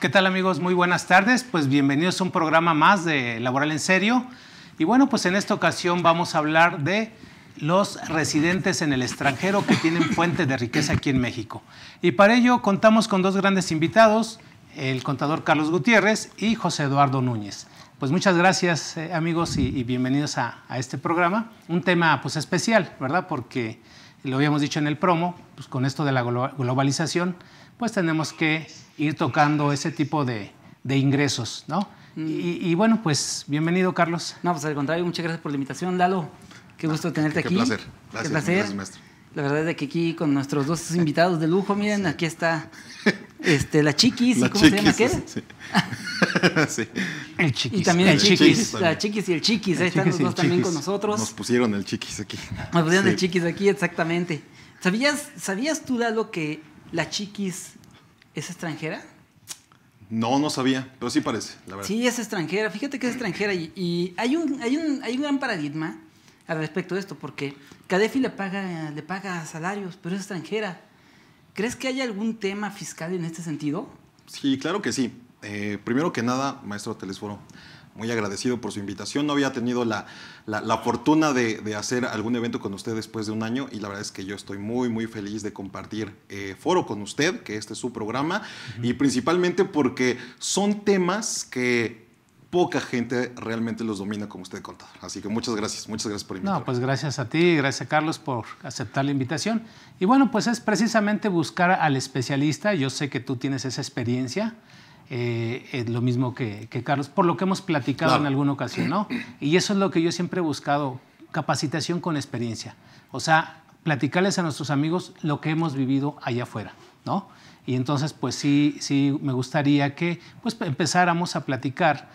¿Qué tal, amigos? Muy buenas tardes. Pues bienvenidos a un programa más de Laboral en Serio. Y bueno, pues en esta ocasión vamos a hablar de los residentes en el extranjero que tienen fuente de riqueza aquí en México. Y para ello contamos con dos grandes invitados, el contador Carlos Gutiérrez y José Eduardo Núñez. Pues muchas gracias, amigos, y bienvenidos a este programa. Un tema pues especial, ¿verdad? Porque lo habíamos dicho en el promo, pues con esto de la globalización, pues tenemos que ir tocando ese tipo de ingresos, ¿no? Y bueno, pues bienvenido, Carlos. No, pues al contrario, muchas gracias por la invitación, Lalo. Qué gusto tenerte aquí. Qué placer. Qué placer. Gracias, maestro. La verdad es que aquí con nuestros dos invitados de lujo, miren, aquí está la Chiquis, la ¿cómo Chiquis, se llama? Sí. Sí. El Chiquis. Y también el Chiquis, también. la Chiquis y el Chiquis, ahí están los dos también con nosotros. Nos pusieron el Chiquis aquí. Nos pusieron el Chiquis aquí, exactamente. ¿Sabías tú, Lalo, que la Chiquis es extranjera? No sabía, pero sí parece, la verdad. Sí, es extranjera. Fíjate que es extranjera y hay un gran paradigma al respecto de esto, porque Cadefi le paga salarios, pero es extranjera. ¿Crees que hay algún tema fiscal en este sentido? Sí, claro que sí. Primero que nada, maestro Telesforo, muy agradecido por su invitación. No había tenido la fortuna de hacer algún evento con usted después de un año y la verdad es que yo estoy muy feliz de compartir foro con usted, que este es su programa, y principalmente porque son temas que poca gente realmente los domina como usted, contador. Así que muchas gracias por invitarme. No, pues gracias a ti, gracias a Carlos por aceptar la invitación. Y bueno, pues es precisamente buscar al especialista. Yo sé que tú tienes esa experiencia, lo mismo que Carlos, por lo que hemos platicado en alguna ocasión, ¿no? Y eso es lo que yo siempre he buscado, capacitación con experiencia. O sea, platicarles a nuestros amigos lo que hemos vivido allá afuera, ¿no? Y entonces, pues sí me gustaría que pues, empezáramos a platicar,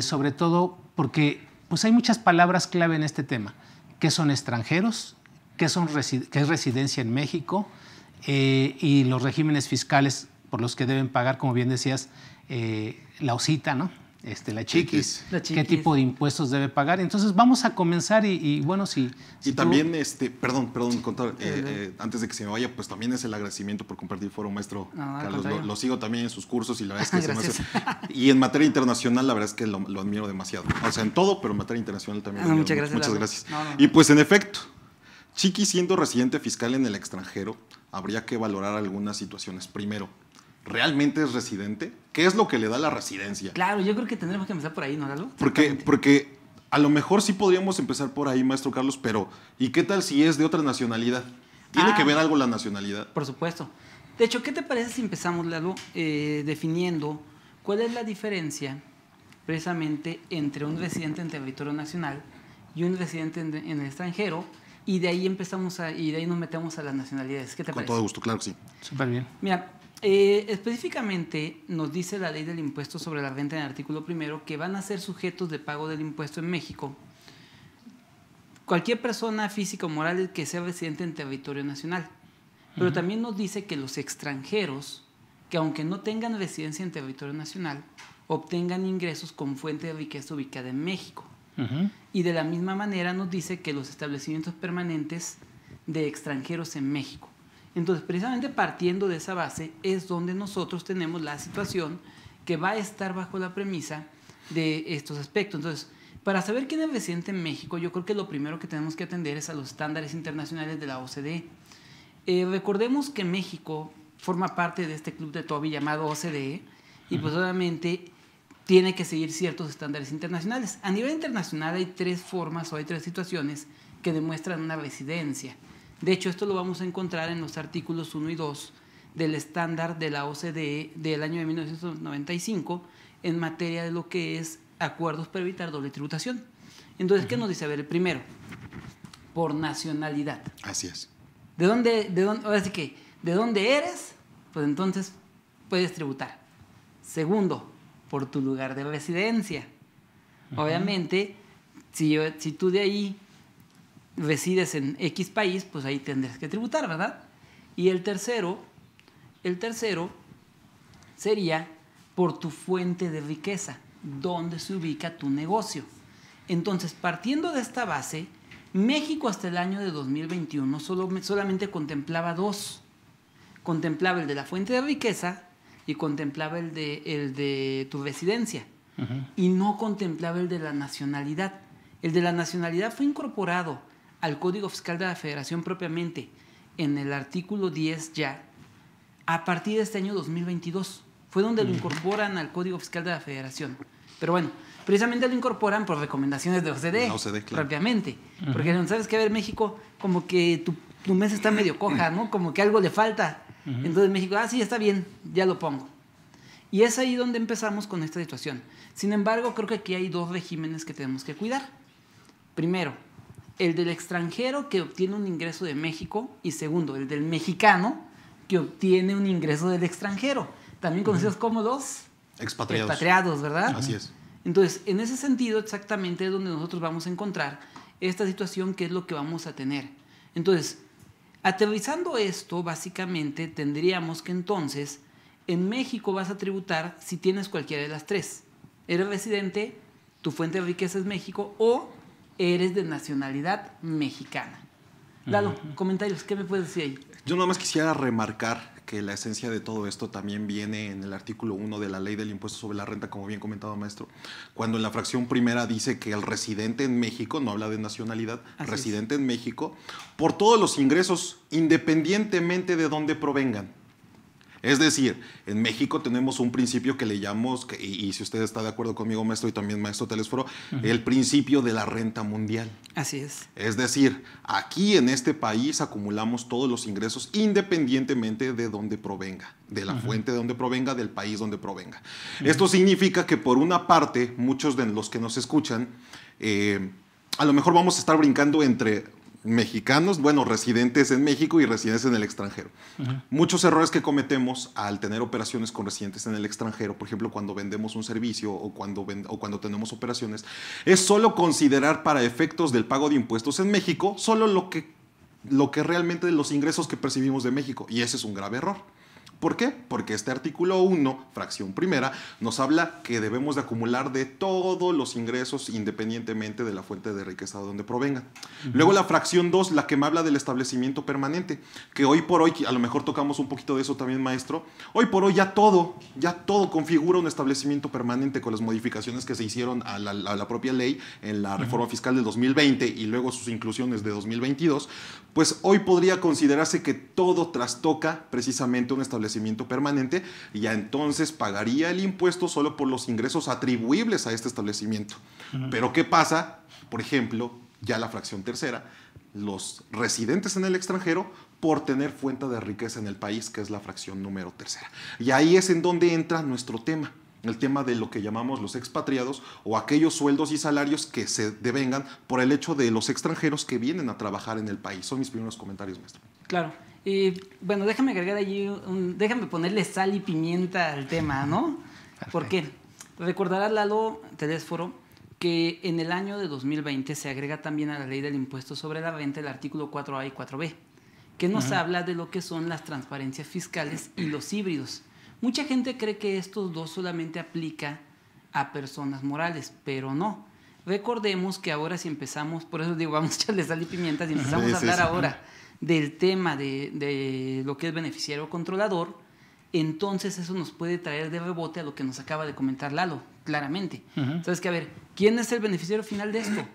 sobre todo porque pues, hay muchas palabras clave en este tema. ¿Qué son extranjeros? ¿Qué es residencia en México? Y los regímenes fiscales por los que deben pagar, como bien decías, la OSITA, ¿no? La Chiquis. ¿Qué tipo de impuestos debe pagar? Entonces vamos a comenzar y bueno, si también, perdón, contador, antes de que se me vaya, pues también es el agradecimiento por compartir foro, maestro Carlos. Lo sigo también en sus cursos y la verdad es que se me hace... Y en materia internacional, la verdad es que lo admiro demasiado. O sea, en todo, pero en materia internacional también. Muchas gracias. Muchas gracias. Y pues en efecto, Chiquis siendo residente fiscal en el extranjero, habría que valorar algunas situaciones. Primero, ¿realmente es residente? ¿Qué es lo que le da la residencia? Claro, yo creo que tendremos que empezar por ahí, ¿no, Lalo? Porque a lo mejor sí podríamos empezar por ahí, maestro Carlos, pero ¿y qué tal si es de otra nacionalidad? ¿Tiene que ver algo la nacionalidad? Por supuesto. De hecho, ¿qué te parece si empezamos, Lalo, definiendo cuál es la diferencia precisamente entre un residente en territorio nacional y un residente en el extranjero? Y de ahí nos metemos a las nacionalidades. ¿Qué te parece? Con todo gusto, claro que sí. Súper bien. Mira, específicamente nos dice la ley del impuesto sobre la renta en el artículo 1 que van a ser sujetos de pago del impuesto en México cualquier persona física o moral que sea residente en territorio nacional. Pero también nos dice que los extranjeros, que aunque no tengan residencia en territorio nacional, obtengan ingresos con fuente de riqueza ubicada en México. Y de la misma manera nos dice que los establecimientos permanentes de extranjeros en México. Entonces, precisamente partiendo de esa base es donde nosotros tenemos la situación que va a estar bajo la premisa de estos aspectos. Entonces, para saber quién es residente en México, yo creo que lo primero que tenemos que atender es a los estándares internacionales de la OCDE. Recordemos que México forma parte de este club de Toby llamado OCDE y pues obviamente tiene que seguir ciertos estándares internacionales. A nivel internacional hay tres formas o hay tres situaciones que demuestran una residencia. De hecho, esto lo vamos a encontrar en los artículos 1 y 2 del estándar de la OCDE del año de 1995 en materia de lo que es acuerdos para evitar doble tributación. Entonces, ¿qué nos dice? A ver, el primero, por nacionalidad. Así es. Ahora sí que, ¿de dónde eres? Pues entonces puedes tributar. Segundo, por tu lugar de residencia. Obviamente, si tú de ahí resides en X país, pues ahí tendrás que tributar, ¿verdad? Y el tercero sería por tu fuente de riqueza, dónde se ubica tu negocio. Entonces, partiendo de esta base, México hasta el año de 2021 solamente contemplaba dos. Contemplaba el de la fuente de riqueza y contemplaba el de tu residencia y no contemplaba el de la nacionalidad. El de la nacionalidad fue incorporado al Código Fiscal de la Federación propiamente en el artículo 10 ya a partir de este año 2022. Fue donde lo incorporan al Código Fiscal de la Federación. Pero bueno, precisamente lo incorporan por recomendaciones de OCDE, claro, propiamente. Porque, ¿sabes qué? A ver, México, como que tu mesa está medio coja, ¿no? Como que algo le falta. Entonces México, sí, está bien, ya lo pongo. Y es ahí donde empezamos con esta situación. Sin embargo, creo que aquí hay dos regímenes que tenemos que cuidar. Primero, el del extranjero que obtiene un ingreso de México, y segundo, el del mexicano que obtiene un ingreso del extranjero, también conocidos como los expatriados, ¿verdad? Así es. Entonces, en ese sentido, exactamente es donde nosotros vamos a encontrar esta situación, que es lo que vamos a tener. Entonces, aterrizando esto, básicamente tendríamos que entonces, en México vas a tributar si tienes cualquiera de las tres. Eres residente, tu fuente de riqueza es México, o eres de nacionalidad mexicana. Lalo, comentarios, ¿qué me puedes decir ahí? Yo nada más quisiera remarcar que la esencia de todo esto también viene en el artículo 1 de la Ley del Impuesto sobre la Renta, como bien comentaba, maestro, cuando en la fracción primera dice que el residente en México, no habla de nacionalidad, residente en México, por todos los ingresos, independientemente de dónde provengan. Es decir, en México tenemos un principio que le llamamos, y si usted está de acuerdo conmigo, maestro, y también maestro Telesforo, el principio de la renta mundial. Así es. Es decir, aquí en este país acumulamos todos los ingresos independientemente de dónde provenga, de la fuente de donde provenga, del país donde provenga. Esto significa que por una parte, muchos de los que nos escuchan, a lo mejor vamos a estar brincando entre mexicanos, bueno, residentes en México y residentes en el extranjero. Muchos errores que cometemos al tener operaciones con residentes en el extranjero, por ejemplo, cuando vendemos un servicio o cuando tenemos operaciones, es solo considerar para efectos del pago de impuestos en México solo lo que realmente los ingresos que percibimos de México. Y ese es un grave error. ¿Por qué? Porque este artículo 1, fracción primera, nos habla que debemos de acumular de todos los ingresos independientemente de la fuente de riqueza de donde provengan. Luego la fracción 2, la que me habla del establecimiento permanente, que hoy por hoy, a lo mejor tocamos un poquito de eso también, maestro, hoy por hoy ya todo configura un establecimiento permanente con las modificaciones que se hicieron a la propia ley en la reforma fiscal del 2020 y luego sus inclusiones de 2022, pues hoy podría considerarse que todo trastoca precisamente un establecimiento permanente y ya entonces pagaría el impuesto solo por los ingresos atribuibles a este establecimiento. Pero ¿qué pasa? Por ejemplo, ya la fracción tercera, los residentes en el extranjero por tener fuente de riqueza en el país, que es la fracción número tercera. Y ahí es en donde entra nuestro tema. El tema de lo que llamamos los expatriados o aquellos sueldos y salarios que se devengan por el hecho de los extranjeros que vienen a trabajar en el país. Son mis primeros comentarios, maestro. Claro. Y bueno, déjame agregar allí, déjame ponerle sal y pimienta al tema, ¿no? Perfecto. ¿Por qué? Recordará, Lalo Telesforo, que en el año de 2020 se agrega también a la Ley del Impuesto sobre la Renta el artículo 4A y 4B, que nos habla de lo que son las transparencias fiscales y los híbridos. Mucha gente cree que estos dos solamente aplica a personas morales, pero no. Recordemos que ahora si empezamos, por eso digo, vamos a echarle sal y pimienta, si empezamos a hablar ahora del tema de lo que es beneficiario controlador, entonces eso nos puede traer de rebote a lo que nos acaba de comentar Lalo, claramente. Entonces, que a ver, ¿quién es el beneficiario final de esto?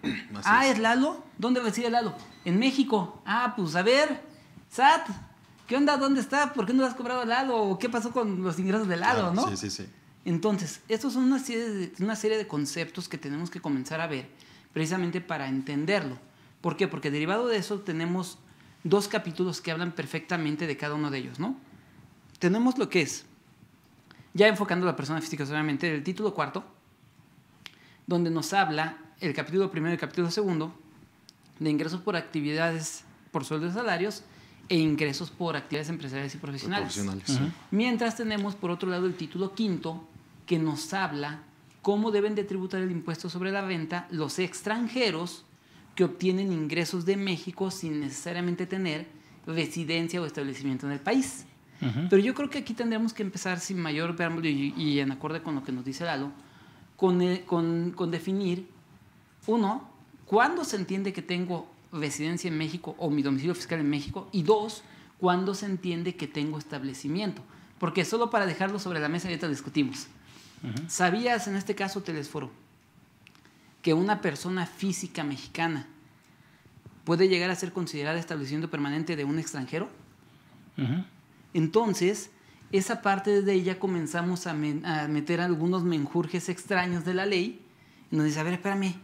¿Es Lalo? ¿Dónde reside Lalo? En México. Pues a ver, SAT, ¿qué onda? ¿Dónde está? ¿Por qué no lo has cobrado a Lalo? ¿Qué pasó con los ingresos de Lalo? ¿No? Sí. Entonces, estos son una serie de conceptos que tenemos que comenzar a ver precisamente para entenderlo. ¿Por qué? Porque derivado de eso tenemos dos capítulos que hablan perfectamente de cada uno de ellos, ¿no? Tenemos lo que es, ya enfocando a la persona física solamente, el título cuarto, donde nos habla el capítulo primero y el capítulo segundo de ingresos por actividades por sueldos y salarios e ingresos por actividades empresariales y profesionales. Mientras tenemos, por otro lado, el título quinto, que nos habla cómo deben de tributar el impuesto sobre la renta los extranjeros que obtienen ingresos de México sin necesariamente tener residencia o establecimiento en el país. Pero yo creo que aquí tendremos que empezar sin mayor preámbulo y en acorde con lo que nos dice Lalo, con definir, uno, ¿cuándo se entiende que tengo residencia en México o mi domicilio fiscal en México? Y dos, ¿cuándo se entiende que tengo establecimiento? Porque solo para dejarlo sobre la mesa ahorita discutimos. ¿Sabías en este caso, Telesforo, que una persona física mexicana puede llegar a ser considerada establecimiento permanente de un extranjero? Entonces, esa parte desde ahí ya comenzamos a meter algunos menjurjes extraños de la ley y nos dice, a ver, espérame,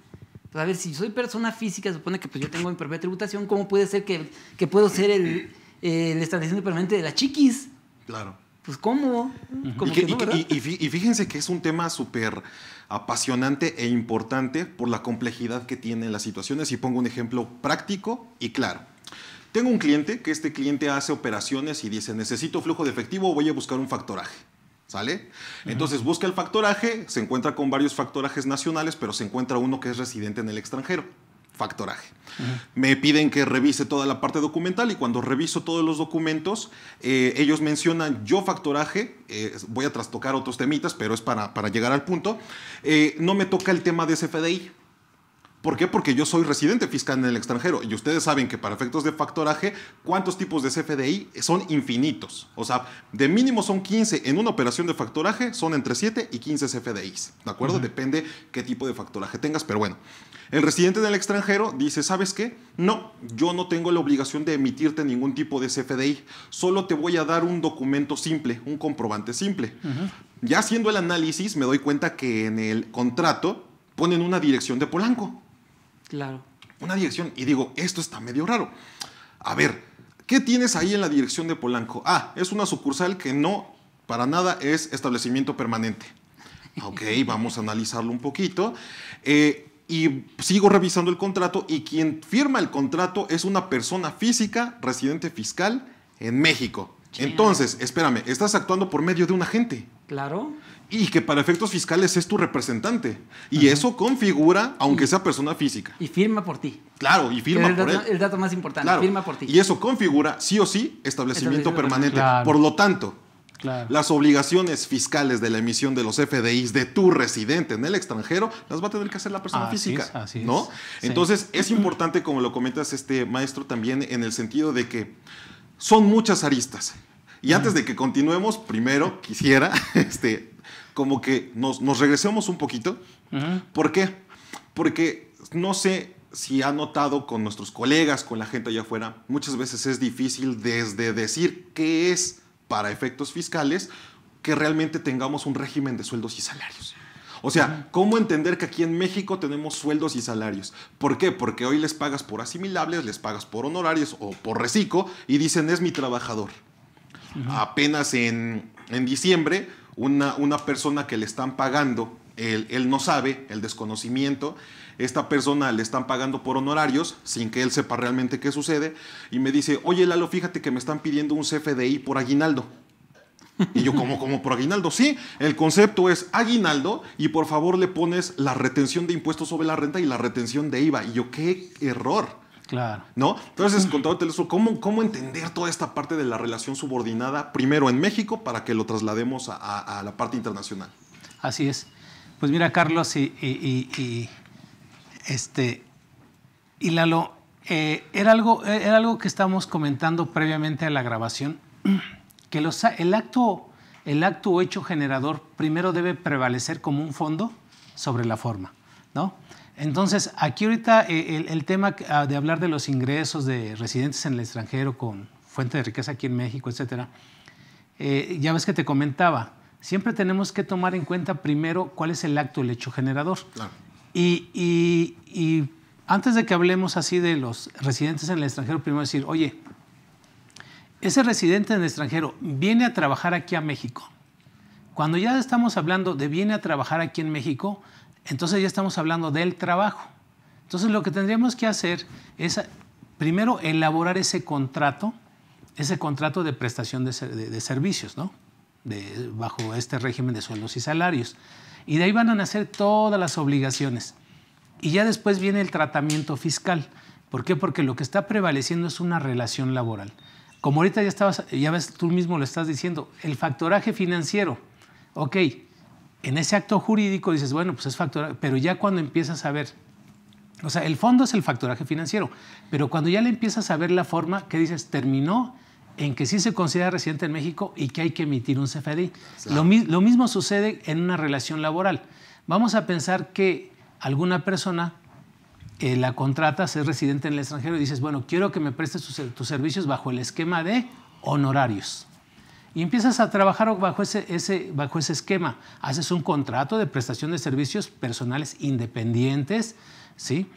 pues a ver, si soy persona física, supone que pues yo tengo mi propia tributación, ¿cómo puede ser que puedo ser el establecimiento permanente de la chiquis? Claro. Pues ¿cómo? Y fíjense que es un tema súper apasionante e importante por la complejidad que tiene las situaciones. Y pongo un ejemplo práctico y claro. Tengo un cliente que este cliente hace operaciones y dice, necesito flujo de efectivo, voy a buscar un factoraje. ¿Sale? Entonces busca el factoraje, se encuentra con varios factorajes nacionales, pero se encuentra uno que es residente en el extranjero. Factoraje. Me piden que revise toda la parte documental y cuando reviso todos los documentos, ellos mencionan yo factoraje, voy a trastocar otros temitas, pero es para llegar al punto, no me toca el tema de CFDI. ¿Por qué? Porque yo soy residente fiscal en el extranjero y ustedes saben que para efectos de factoraje, ¿cuántos tipos de CFDI? Son infinitos. O sea, de mínimo son 15. En una operación de factoraje son entre 7 y 15 CFDIs. ¿De acuerdo? Depende qué tipo de factoraje tengas, pero bueno. El residente en el extranjero dice, ¿sabes qué? No, yo no tengo la obligación de emitirte ningún tipo de CFDI. Solo te voy a dar un documento simple, un comprobante simple. Ya haciendo el análisis me doy cuenta que en el contrato ponen una dirección de Polanco. Claro. Una dirección. Y digo, esto está medio raro. A ver, ¿qué tienes ahí en la dirección de Polanco? Ah, es una sucursal que no, para nada, es establecimiento permanente. Ok, vamos a analizarlo un poquito. Y sigo revisando el contrato y quien firma el contrato es una persona física residente fiscal en México. Entonces, espérame, estás actuando por medio de un agente. Claro. Y que para efectos fiscales es tu representante. Y eso configura, aunque sea persona física. Y firma por ti. Claro, y firma por él. El dato más importante, claro. firma por ti. Y eso configura, sí o sí, establecimiento permanente. Claro. Por lo tanto, las obligaciones fiscales de la emisión de los FDIs de tu residente en el extranjero las va a tener que hacer la persona física. Así es. ¿No? Sí. Entonces, es importante, como lo comentas, maestro, también en el sentido de que son muchas aristas. Y antes de que continuemos, primero quisiera como que nos regresemos un poquito. ¿Por qué? Porque no sé si ha notado con nuestros colegas, con la gente allá afuera, muchas veces es difícil desde decir qué es para efectos fiscales que realmente tengamos un régimen de sueldos y salarios. O sea, ¿cómo entender que aquí en México tenemos sueldos y salarios? ¿Por qué? Porque hoy les pagas por asimilables, les pagas por honorarios o por reciclo y dicen es mi trabajador. Apenas en diciembre, una persona que le están pagando, él no sabe, el desconocimiento, esta persona le están pagando por honorarios sin que él sepa realmente qué sucede y me dice, oye Lalo, fíjate que me están pidiendo un CFDI por aguinaldo. Y yo, ¿cómo por aguinaldo? Sí, el concepto es aguinaldo y por favor le pones la retención de impuestos sobre la renta y la retención de IVA. Y yo, ¡qué error! Claro. ¿No? Entonces, contador Telesforo, ¿cómo entender toda esta parte de la relación subordinada primero en México para que lo traslademos a la parte internacional? Así es. Pues mira, Carlos y Lalo, era algo que estábamos comentando previamente a la grabación, que el acto o hecho generador primero debe prevalecer como un fondo sobre la forma, ¿no? Entonces, aquí ahorita el tema de hablar de los ingresos de residentes en el extranjero con fuente de riqueza aquí en México, etcétera, ya ves que te comentaba, siempre tenemos que tomar en cuenta primero cuál es el acto, el hecho generador. Claro. Y antes de que hablemos así de los residentes en el extranjero, primero decir, oye, ese residente en el extranjero viene a trabajar aquí a México. Cuando ya estamos hablando de viene a trabajar aquí en México, entonces ya estamos hablando del trabajo. Entonces lo que tendríamos que hacer es primero elaborar ese contrato de prestación de servicios, ¿no? Bajo este régimen de sueldos y salarios. Y de ahí van a nacer todas las obligaciones. Y ya después viene el tratamiento fiscal. ¿Por qué? Porque lo que está prevaleciendo es una relación laboral. Como ahorita ya ves, tú mismo lo estás diciendo, el factoraje financiero. Ok, en ese acto jurídico dices, bueno, pues es factoraje, pero ya cuando empiezas a ver, o sea, el fondo es el factoraje financiero, pero cuando ya le empiezas a ver la forma, ¿qué dices? Terminó en que sí se considera residente en México y que hay que emitir un CFDI. Claro. Lo mismo sucede en una relación laboral. Vamos a pensar que alguna persona la contratas, es residente en el extranjero y dices, bueno, quiero que me prestes tus servicios bajo el esquema de honorarios. Y empiezas a trabajar bajo ese esquema. Haces un contrato de prestación de servicios personales independientes, ¿sí?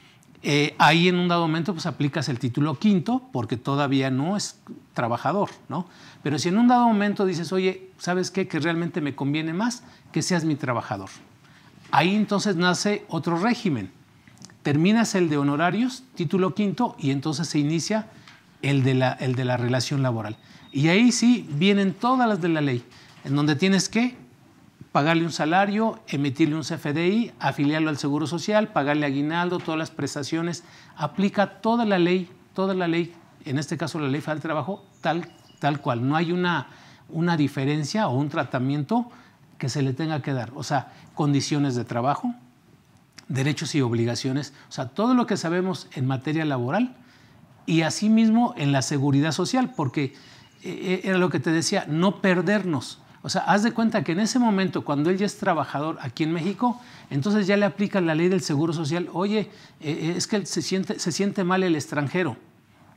Ahí en un dado momento pues aplicas el título quinto porque todavía no es trabajador, ¿no? Pero si en un dado momento dices, oye, ¿sabes qué? Que realmente me conviene más que seas mi trabajador. Ahí entonces nace otro régimen. Terminas el de honorarios, título quinto, y entonces se inicia el de la relación laboral. Y ahí sí vienen todas las de la ley, en donde tienes que pagarle un salario, emitirle un CFDI, afiliarlo al Seguro Social, pagarle aguinaldo, todas las prestaciones. Aplica toda la ley, en este caso la Ley Federal del Trabajo, tal cual. No hay una diferencia o un tratamiento que se le tenga que dar. O sea, condiciones de trabajo, derechos y obligaciones, o sea, todo lo que sabemos en materia laboral y asimismo en la seguridad social, porque era lo que te decía, no perdernos. O sea, haz de cuenta que en ese momento, cuando él ya es trabajador aquí en México, entonces ya le aplica la ley del Seguro Social. Oye, es que se siente mal el extranjero.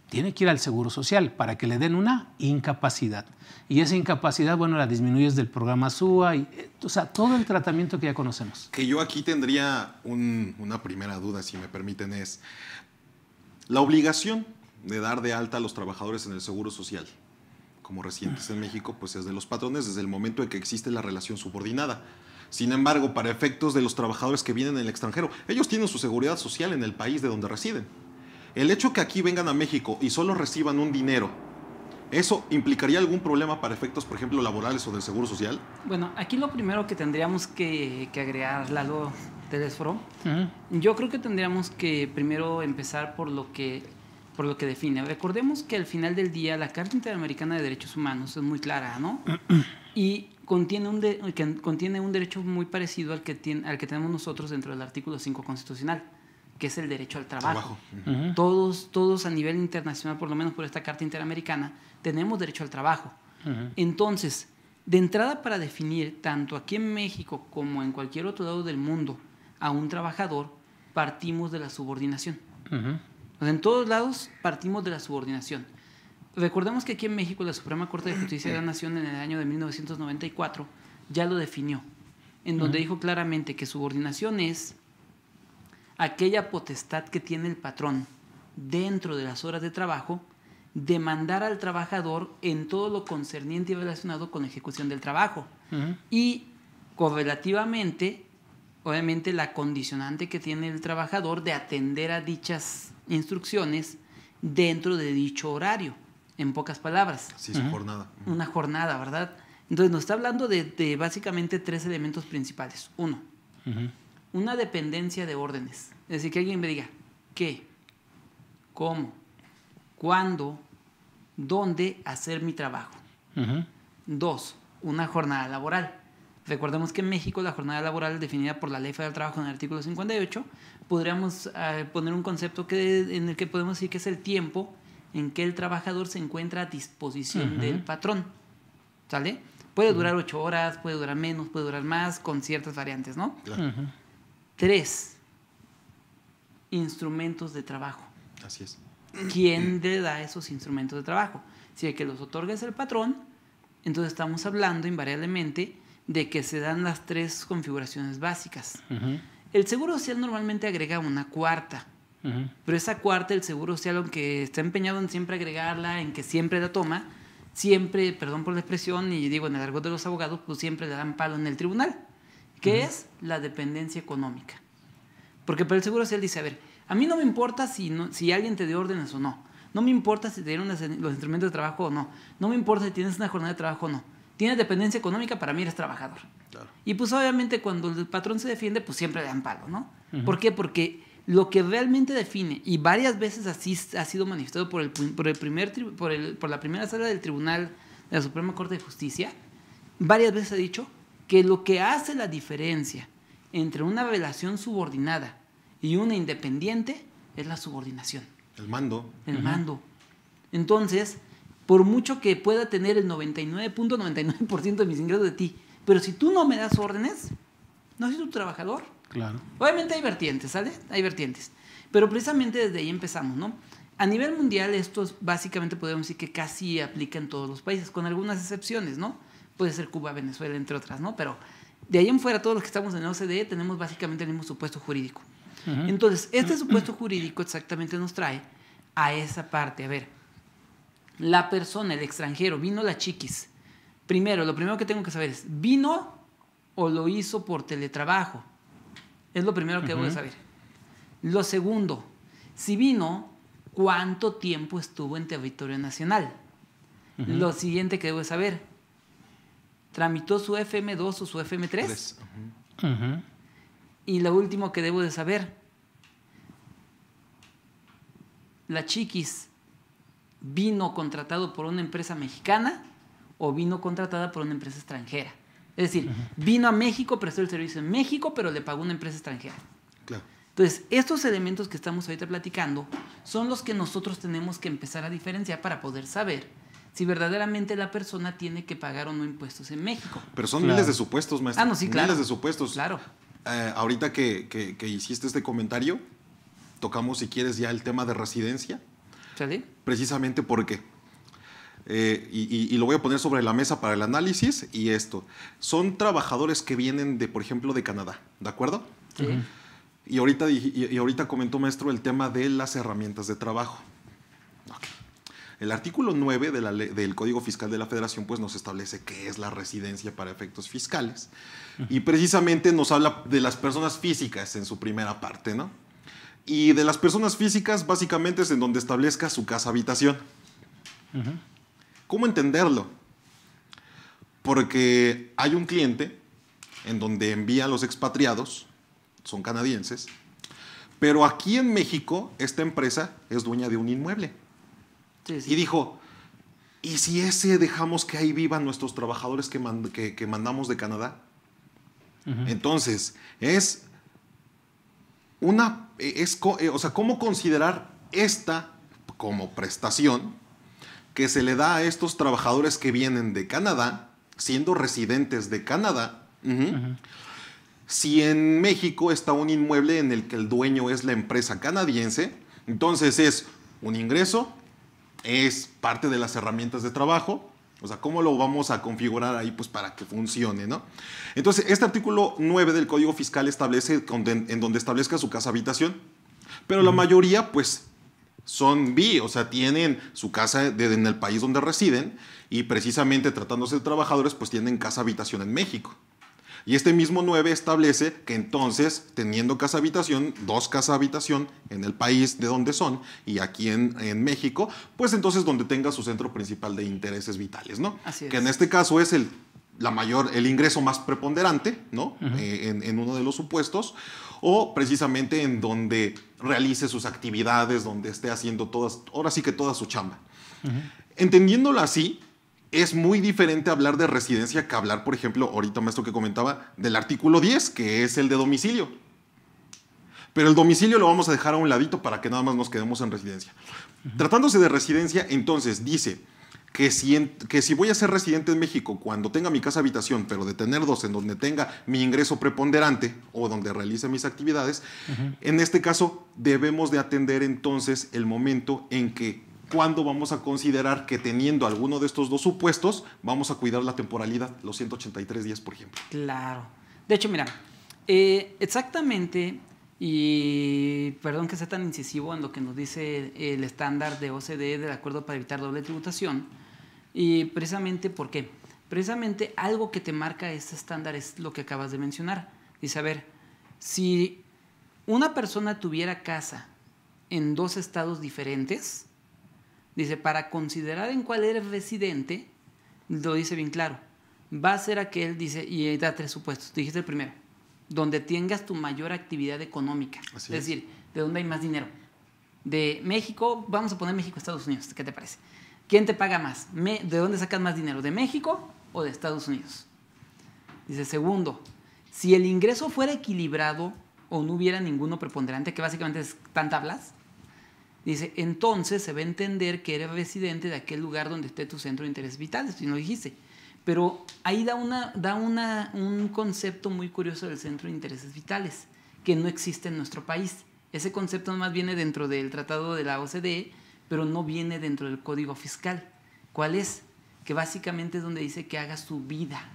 Tiene que ir al Seguro Social para que le den una incapacidad. Y esa incapacidad, bueno, la disminuyes del programa SUA, o sea, todo el tratamiento que ya conocemos. Que yo aquí tendría una primera duda, si me permiten, es la obligación de dar de alta a los trabajadores en el Seguro Social como residentes en México, pues es de los patrones desde el momento en que existe la relación subordinada. Sin embargo, para efectos de los trabajadores que vienen del extranjero, ellos tienen su seguridad social en el país de donde residen. El hecho que aquí vengan a México y solo reciban un dinero, ¿eso implicaría algún problema para efectos, por ejemplo, laborales o del Seguro Social? Bueno, aquí lo primero que tendríamos que agregar, Lalo Telesforo, yo creo que tendríamos que primero empezar por lo que define. Recordemos que al final del día la Carta Interamericana de Derechos Humanos es muy clara, ¿no? Y contiene un derecho muy parecido al que tenemos nosotros dentro del artículo 5 constitucional, que es el derecho al trabajo. Todos a nivel internacional, por lo menos por esta Carta Interamericana, tenemos derecho al trabajo. Entonces, de entrada, para definir tanto aquí en México como en cualquier otro lado del mundo a un trabajador, partimos de la subordinación. O sea, en todos lados partimos de la subordinación. Recordemos que aquí en México la Suprema Corte de Justicia de la Nación en el año de 1994 ya lo definió, en donde dijo claramente que subordinación es aquella potestad que tiene el patrón dentro de las horas de trabajo de mandar al trabajador en todo lo concerniente y relacionado con la ejecución del trabajo. Y correlativamente, obviamente, la condicionante que tiene el trabajador de atender a dichas instrucciones dentro de dicho horario, en pocas palabras. Sí, su jornada. Una jornada, ¿verdad? Entonces nos está hablando de básicamente tres elementos principales. Uno, una dependencia de órdenes. Es decir, que alguien me diga qué, cómo, cuándo, dónde hacer mi trabajo. Dos, una jornada laboral. Recordemos que en México la jornada laboral definida por la Ley Federal del Trabajo en el artículo 58, podríamos poner un concepto en el que podemos decir que es el tiempo en que el trabajador se encuentra a disposición del patrón. ¿Sale? Puede durar 8 horas, puede durar menos, puede durar más, con ciertas variantes, ¿no? Claro. 3, instrumentos de trabajo. Así es. ¿Quién le da esos instrumentos de trabajo? Si el que los otorga es el patrón, entonces estamos hablando invariablemente de que se dan las tres configuraciones básicas. El Seguro Social normalmente agrega una cuarta, pero esa cuarta, el Seguro Social, aunque está empeñado en siempre agregarla, en que siempre la toma, siempre, perdón por la expresión, y digo en el argot de los abogados, pues siempre le dan palo en el tribunal, que es la dependencia económica. Porque para el Seguro Social dice, a ver, a mí no me importa si alguien te dio órdenes o no, no me importa si te dieron los instrumentos de trabajo o no, no me importa si tienes una jornada de trabajo o no, tienes dependencia económica, para mí eres trabajador. Claro. Y pues obviamente cuando el patrón se defiende, pues siempre le dan palo, ¿no? ¿Por qué? Porque lo que realmente define, y varias veces así ha sido manifestado por la primera sala del Tribunal de la Suprema Corte de Justicia, varias veces ha dicho que lo que hace la diferencia entre una relación subordinada y una independiente es la subordinación. El mando. El mando. Entonces, por mucho que pueda tener el 99.99% de mis ingresos de ti, pero si tú no me das órdenes, no soy tu trabajador. Claro. Obviamente hay vertientes, ¿sale? Hay vertientes. Pero precisamente desde ahí empezamos, ¿no? A nivel mundial, esto básicamente podemos decir que casi aplica en todos los países, con algunas excepciones, ¿no? Puede ser Cuba, Venezuela, entre otras, ¿no? Pero de ahí en fuera, todos los que estamos en la OCDE tenemos básicamente el mismo supuesto jurídico. Entonces, este supuesto jurídico exactamente nos trae a esa parte. A ver, la persona, el extranjero, vino la chiquis. Primero, lo primero que tengo que saber es, ¿vino o lo hizo por teletrabajo? Es lo primero que debo de saber. Lo segundo, si vino, ¿cuánto tiempo estuvo en territorio nacional? Lo siguiente que debo de saber, ¿tramitó su FM2 o su FM3? Y lo último que debo de saber, ¿la chiquis vino contratado por una empresa mexicana o vino contratada por una empresa extranjera? Es decir, vino a México, prestó el servicio en México, pero le pagó una empresa extranjera. Claro. Entonces, estos elementos que estamos ahorita platicando son los que nosotros tenemos que empezar a diferenciar para poder saber si verdaderamente la persona tiene que pagar o no impuestos en México. Pero son miles de supuestos, maestro. No, sí, claro. Miles de supuestos. Claro. Ahorita que hiciste este comentario, tocamos, si quieres, ya el tema de residencia. ¿Sale? Precisamente porque, y lo voy a poner sobre la mesa para el análisis, y esto, son trabajadores que vienen de, por ejemplo, de Canadá, ¿de acuerdo? Sí. Y ahorita comentó, maestro, el tema de las herramientas de trabajo. Okay. El artículo 9 del Código Fiscal de la Federación pues nos establece qué es la residencia para efectos fiscales. Y precisamente nos habla de las personas físicas en su primera parte, ¿no? Y de las personas físicas básicamente es en donde establezca su casa habitación. ¿Cómo entenderlo? Porque hay un cliente en donde envía a los expatriados, son canadienses, pero aquí en México esta empresa es dueña de un inmueble. Sí, sí. Y dijo, ¿y si ese dejamos que ahí vivan nuestros trabajadores que mandamos de Canadá? Entonces, ¿cómo considerar esta como prestación que se le da a estos trabajadores que vienen de Canadá, siendo residentes de Canadá? Si en México está un inmueble en el que el dueño es la empresa canadiense, entonces es un ingreso, es parte de las herramientas de trabajo. O sea, ¿cómo lo vamos a configurar ahí pues para que funcione, ¿no? Entonces, este artículo 9 del Código Fiscal establece en donde establezca su casa habitación, pero la mayoría pues son o sea, tienen su casa en el país donde residen y precisamente tratándose de trabajadores pues tienen casa habitación en México. Y este mismo 9 establece que entonces, teniendo casa habitación, 2 casa habitación en el país de donde son y aquí en México, pues entonces donde tenga su centro principal de intereses vitales, ¿no? Así es. Que en este caso es el ingreso más preponderante, ¿no? En uno de los supuestos, o precisamente en donde realice sus actividades, donde esté haciendo ahora sí que toda su chamba. Entendiéndolo así, es muy diferente hablar de residencia que hablar, por ejemplo, ahorita maestro que comentaba, del artículo 10, que es el de domicilio. Pero el domicilio lo vamos a dejar a un ladito para que nada más nos quedemos en residencia. Tratándose de residencia, entonces dice que si voy a ser residente en México cuando tenga mi casa habitación, pero de tener 2 en donde tenga mi ingreso preponderante o donde realice mis actividades, en este caso debemos de atender entonces el momento en que ¿cuándo vamos a considerar que teniendo alguno de estos 2 supuestos vamos a cuidar la temporalidad, los 183 días, por ejemplo? Claro. De hecho, mira, exactamente, y perdón que sea tan incisivo en lo que nos dice el estándar de OCDE del Acuerdo para Evitar Doble Tributación, y precisamente, ¿por qué? Precisamente algo que te marca este estándar es lo que acabas de mencionar. Dice, a ver, si una persona tuviera casa en 2 estados diferentes, dice, para considerar en cuál eres residente, lo dice bien claro, va a ser aquel, dice, y da 3 supuestos. Dijiste el primero, donde tengas tu mayor actividad económica. Es decir, de dónde hay más dinero. De México, vamos a poner México, Estados Unidos, ¿qué te parece? ¿Quién te paga más? ¿De dónde sacas más dinero? ¿De México o de Estados Unidos? Dice, segundo, si el ingreso fuera equilibrado o no hubiera ninguno preponderante, que básicamente están tablas, Dice, entonces se va a entender que eres residente de aquel lugar donde esté tu centro de intereses vitales, si no lo dijiste. Pero ahí da un concepto muy curioso del centro de intereses vitales, que no existe en nuestro país. Ese concepto más viene dentro del tratado de la OCDE, pero no viene dentro del Código Fiscal. ¿Cuál es? Que básicamente es donde dice que hagas tu vida.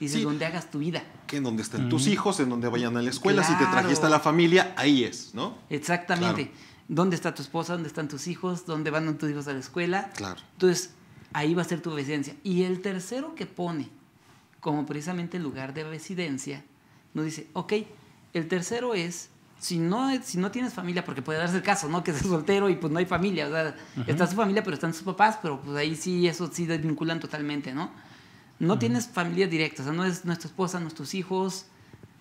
Dice, Sí. donde hagas tu vida. Que en donde estén tus hijos, en donde vayan a la escuela, si te Claro. trajiste a la familia, ahí es, ¿no? Exactamente. Claro. ¿Dónde está tu esposa? ¿Dónde están tus hijos? ¿Dónde van tus hijos a la escuela? Claro. Entonces, ahí va a ser tu residencia. Y el tercero que pone como precisamente el lugar de residencia, nos dice, ok, el tercero es, si no tienes familia, porque puede darse el caso, ¿no? Que seas soltero y pues no hay familia, o sea, está su familia, pero están sus papás, pero pues ahí sí, eso sí desvinculan totalmente, ¿no? No tienes familia directa, o sea, no es tu esposa, no es tus hijos,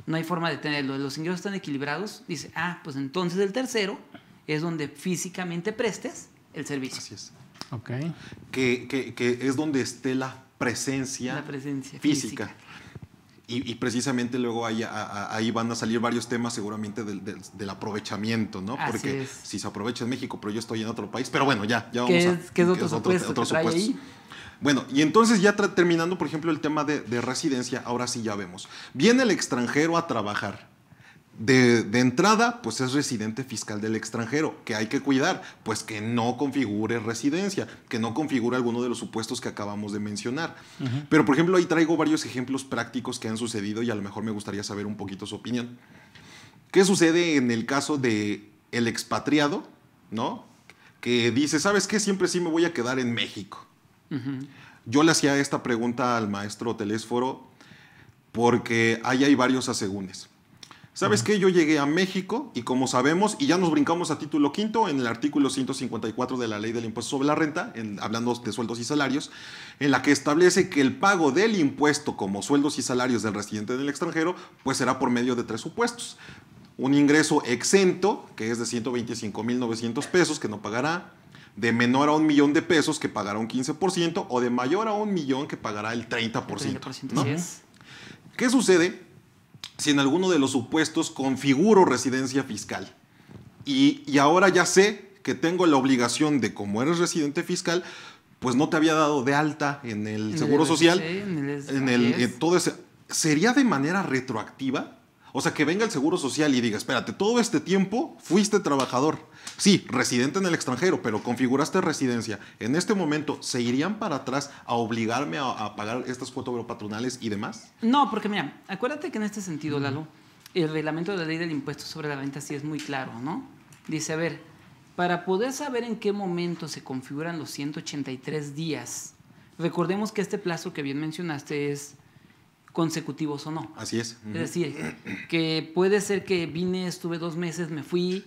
no hay forma de tenerlo, los ingresos están equilibrados, dice, pues entonces el tercero es donde físicamente prestes el servicio. Así es. Ok. Que es donde esté la presencia física. Y precisamente luego ahí van a salir varios temas seguramente del aprovechamiento, ¿no? Así Porque es. si se aprovecha en México, pero yo estoy en otro país. Pero bueno, ya vamos ¿Qué es otro supuesto que trae ahí? Bueno, y entonces ya terminando, por ejemplo, el tema de residencia, ahora sí ya vemos. Viene el extranjero a trabajar. De entrada, pues es residente fiscal del extranjero, que hay que cuidar, pues que no configure residencia, que no configure alguno de los supuestos que acabamos de mencionar. Pero, por ejemplo, ahí traigo varios ejemplos prácticos que han sucedido y a lo mejor me gustaría saber un poquito su opinión. ¿Qué sucede en el caso de el expatriado, ¿no? Que dice, ¿sabes qué? Siempre sí me voy a quedar en México. Yo le hacía esta pregunta al maestro Telésforo porque ahí hay varios asegúnes. ¿Sabes qué? Yo llegué a México y como sabemos, y ya nos brincamos a título quinto en el artículo 154 de la Ley del Impuesto sobre la Renta, hablando de sueldos y salarios, en la que establece que el pago del impuesto como sueldos y salarios del residente del extranjero, pues será por medio de 3 supuestos. Un ingreso exento, que es de 125,900 pesos, que no pagará, de menor a 1,000,000 de pesos, que pagará un 15%, o de mayor a 1,000,000, que pagará el 30%. 30%, ¿no? así es. ¿Qué sucede si en alguno de los supuestos configuro residencia fiscal? Y ahora ya sé que tengo la obligación de, como eres residente fiscal, pues no te había dado de alta en el Seguro Social, todo ese. ¿Sería de manera retroactiva? O sea, que venga el Seguro Social y diga, espérate, todo este tiempo fuiste trabajador. Sí, residente en el extranjero, pero configuraste residencia. En este momento, ¿se irían para atrás a obligarme a pagar estas cuotas patronales y demás? No, porque mira, acuérdate que en este sentido, Lalo, el reglamento de la Ley del Impuesto sobre la Renta sí es muy claro, ¿no? Dice, a ver, para poder saber en qué momento se configuran los 183 días, recordemos que este plazo que bien mencionaste es consecutivos o no. Así es. Es decir, que puede ser que vine, estuve 2 meses, me fui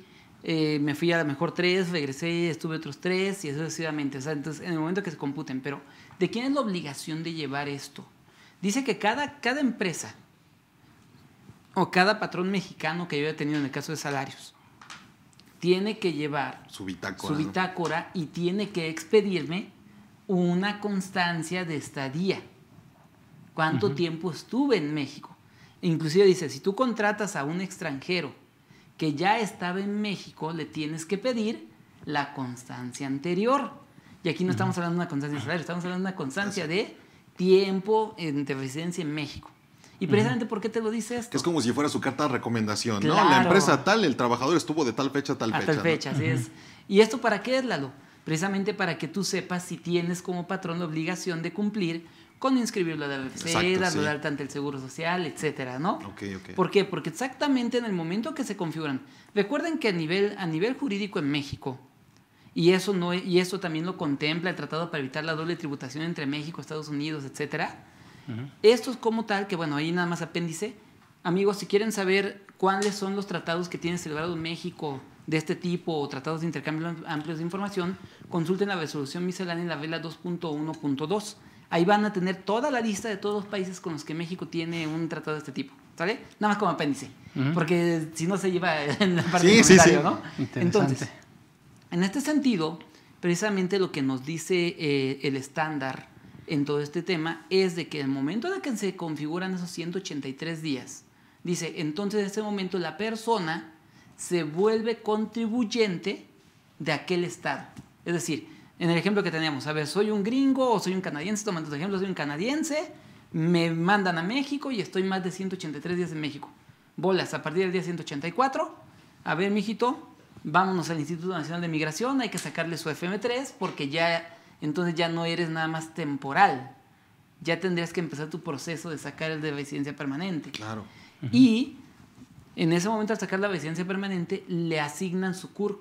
a lo mejor 3, regresé, estuve otros 3 y así sucesivamente. O sea, entonces, en el momento que se computen. Pero, ¿de quién es la obligación de llevar esto? Dice que cada empresa o cada patrón mexicano que yo haya tenido en el caso de salarios tiene que llevar su bitácora, bitácora y tiene que expedirme una constancia de estadía. ¿Cuánto tiempo estuve en México? Inclusive dice, si tú contratas a un extranjero que ya estaba en México, le tienes que pedir la constancia anterior. Y aquí no estamos hablando de una constancia de salario, estamos hablando de una constancia de tiempo de residencia en México. Y precisamente, ¿por qué te lo dice esto? Que es como si fuera su carta de recomendación, Claro. ¿no? La empresa tal, el trabajador estuvo de tal fecha a tal fecha. A tal fecha, ¿no? así es. ¿Y esto para qué es, Lalo? Precisamente para que tú sepas si tienes como patrón la obligación de cumplir con inscribirlo de la RFC, darlo de alta ante el Seguro Social, etcétera, ¿no? Okay. ¿Por qué? Porque exactamente en el momento que se configuran. Recuerden que a nivel jurídico en México, y eso también lo contempla el Tratado para evitar la doble tributación entre México, Estados Unidos, etcétera. Esto es como tal que, bueno, ahí nada más apéndice. Amigos, si quieren saber cuáles son los tratados que tiene celebrado México de este tipo o tratados de intercambio amplios de información, consulten la resolución miscelánea en la regla 2.1.2. Ahí van a tener toda la lista de todos los países con los que México tiene un tratado de este tipo, ¿sale? Nada más como apéndice, porque si no se lleva en la parte del comentario, ¿no? Entonces, en este sentido, precisamente lo que nos dice el estándar en todo este tema es de que en el momento de que se configuran esos 183 días, dice, entonces en ese momento la persona se vuelve contribuyente de aquel estado. Es decir, en el ejemplo que teníamos, a ver, soy un gringo o soy un canadiense, tomando tu ejemplo, soy un canadiense, me mandan a México y estoy más de 183 días en México. Bolas, a partir del día 184, a ver, mijito, vámonos al Instituto Nacional de Migración, hay que sacarle su FM3 porque entonces ya no eres nada más temporal. Ya tendrías que empezar tu proceso de sacar el de residencia permanente. Claro. Y en ese momento, al sacar la residencia permanente, le asignan su CURP,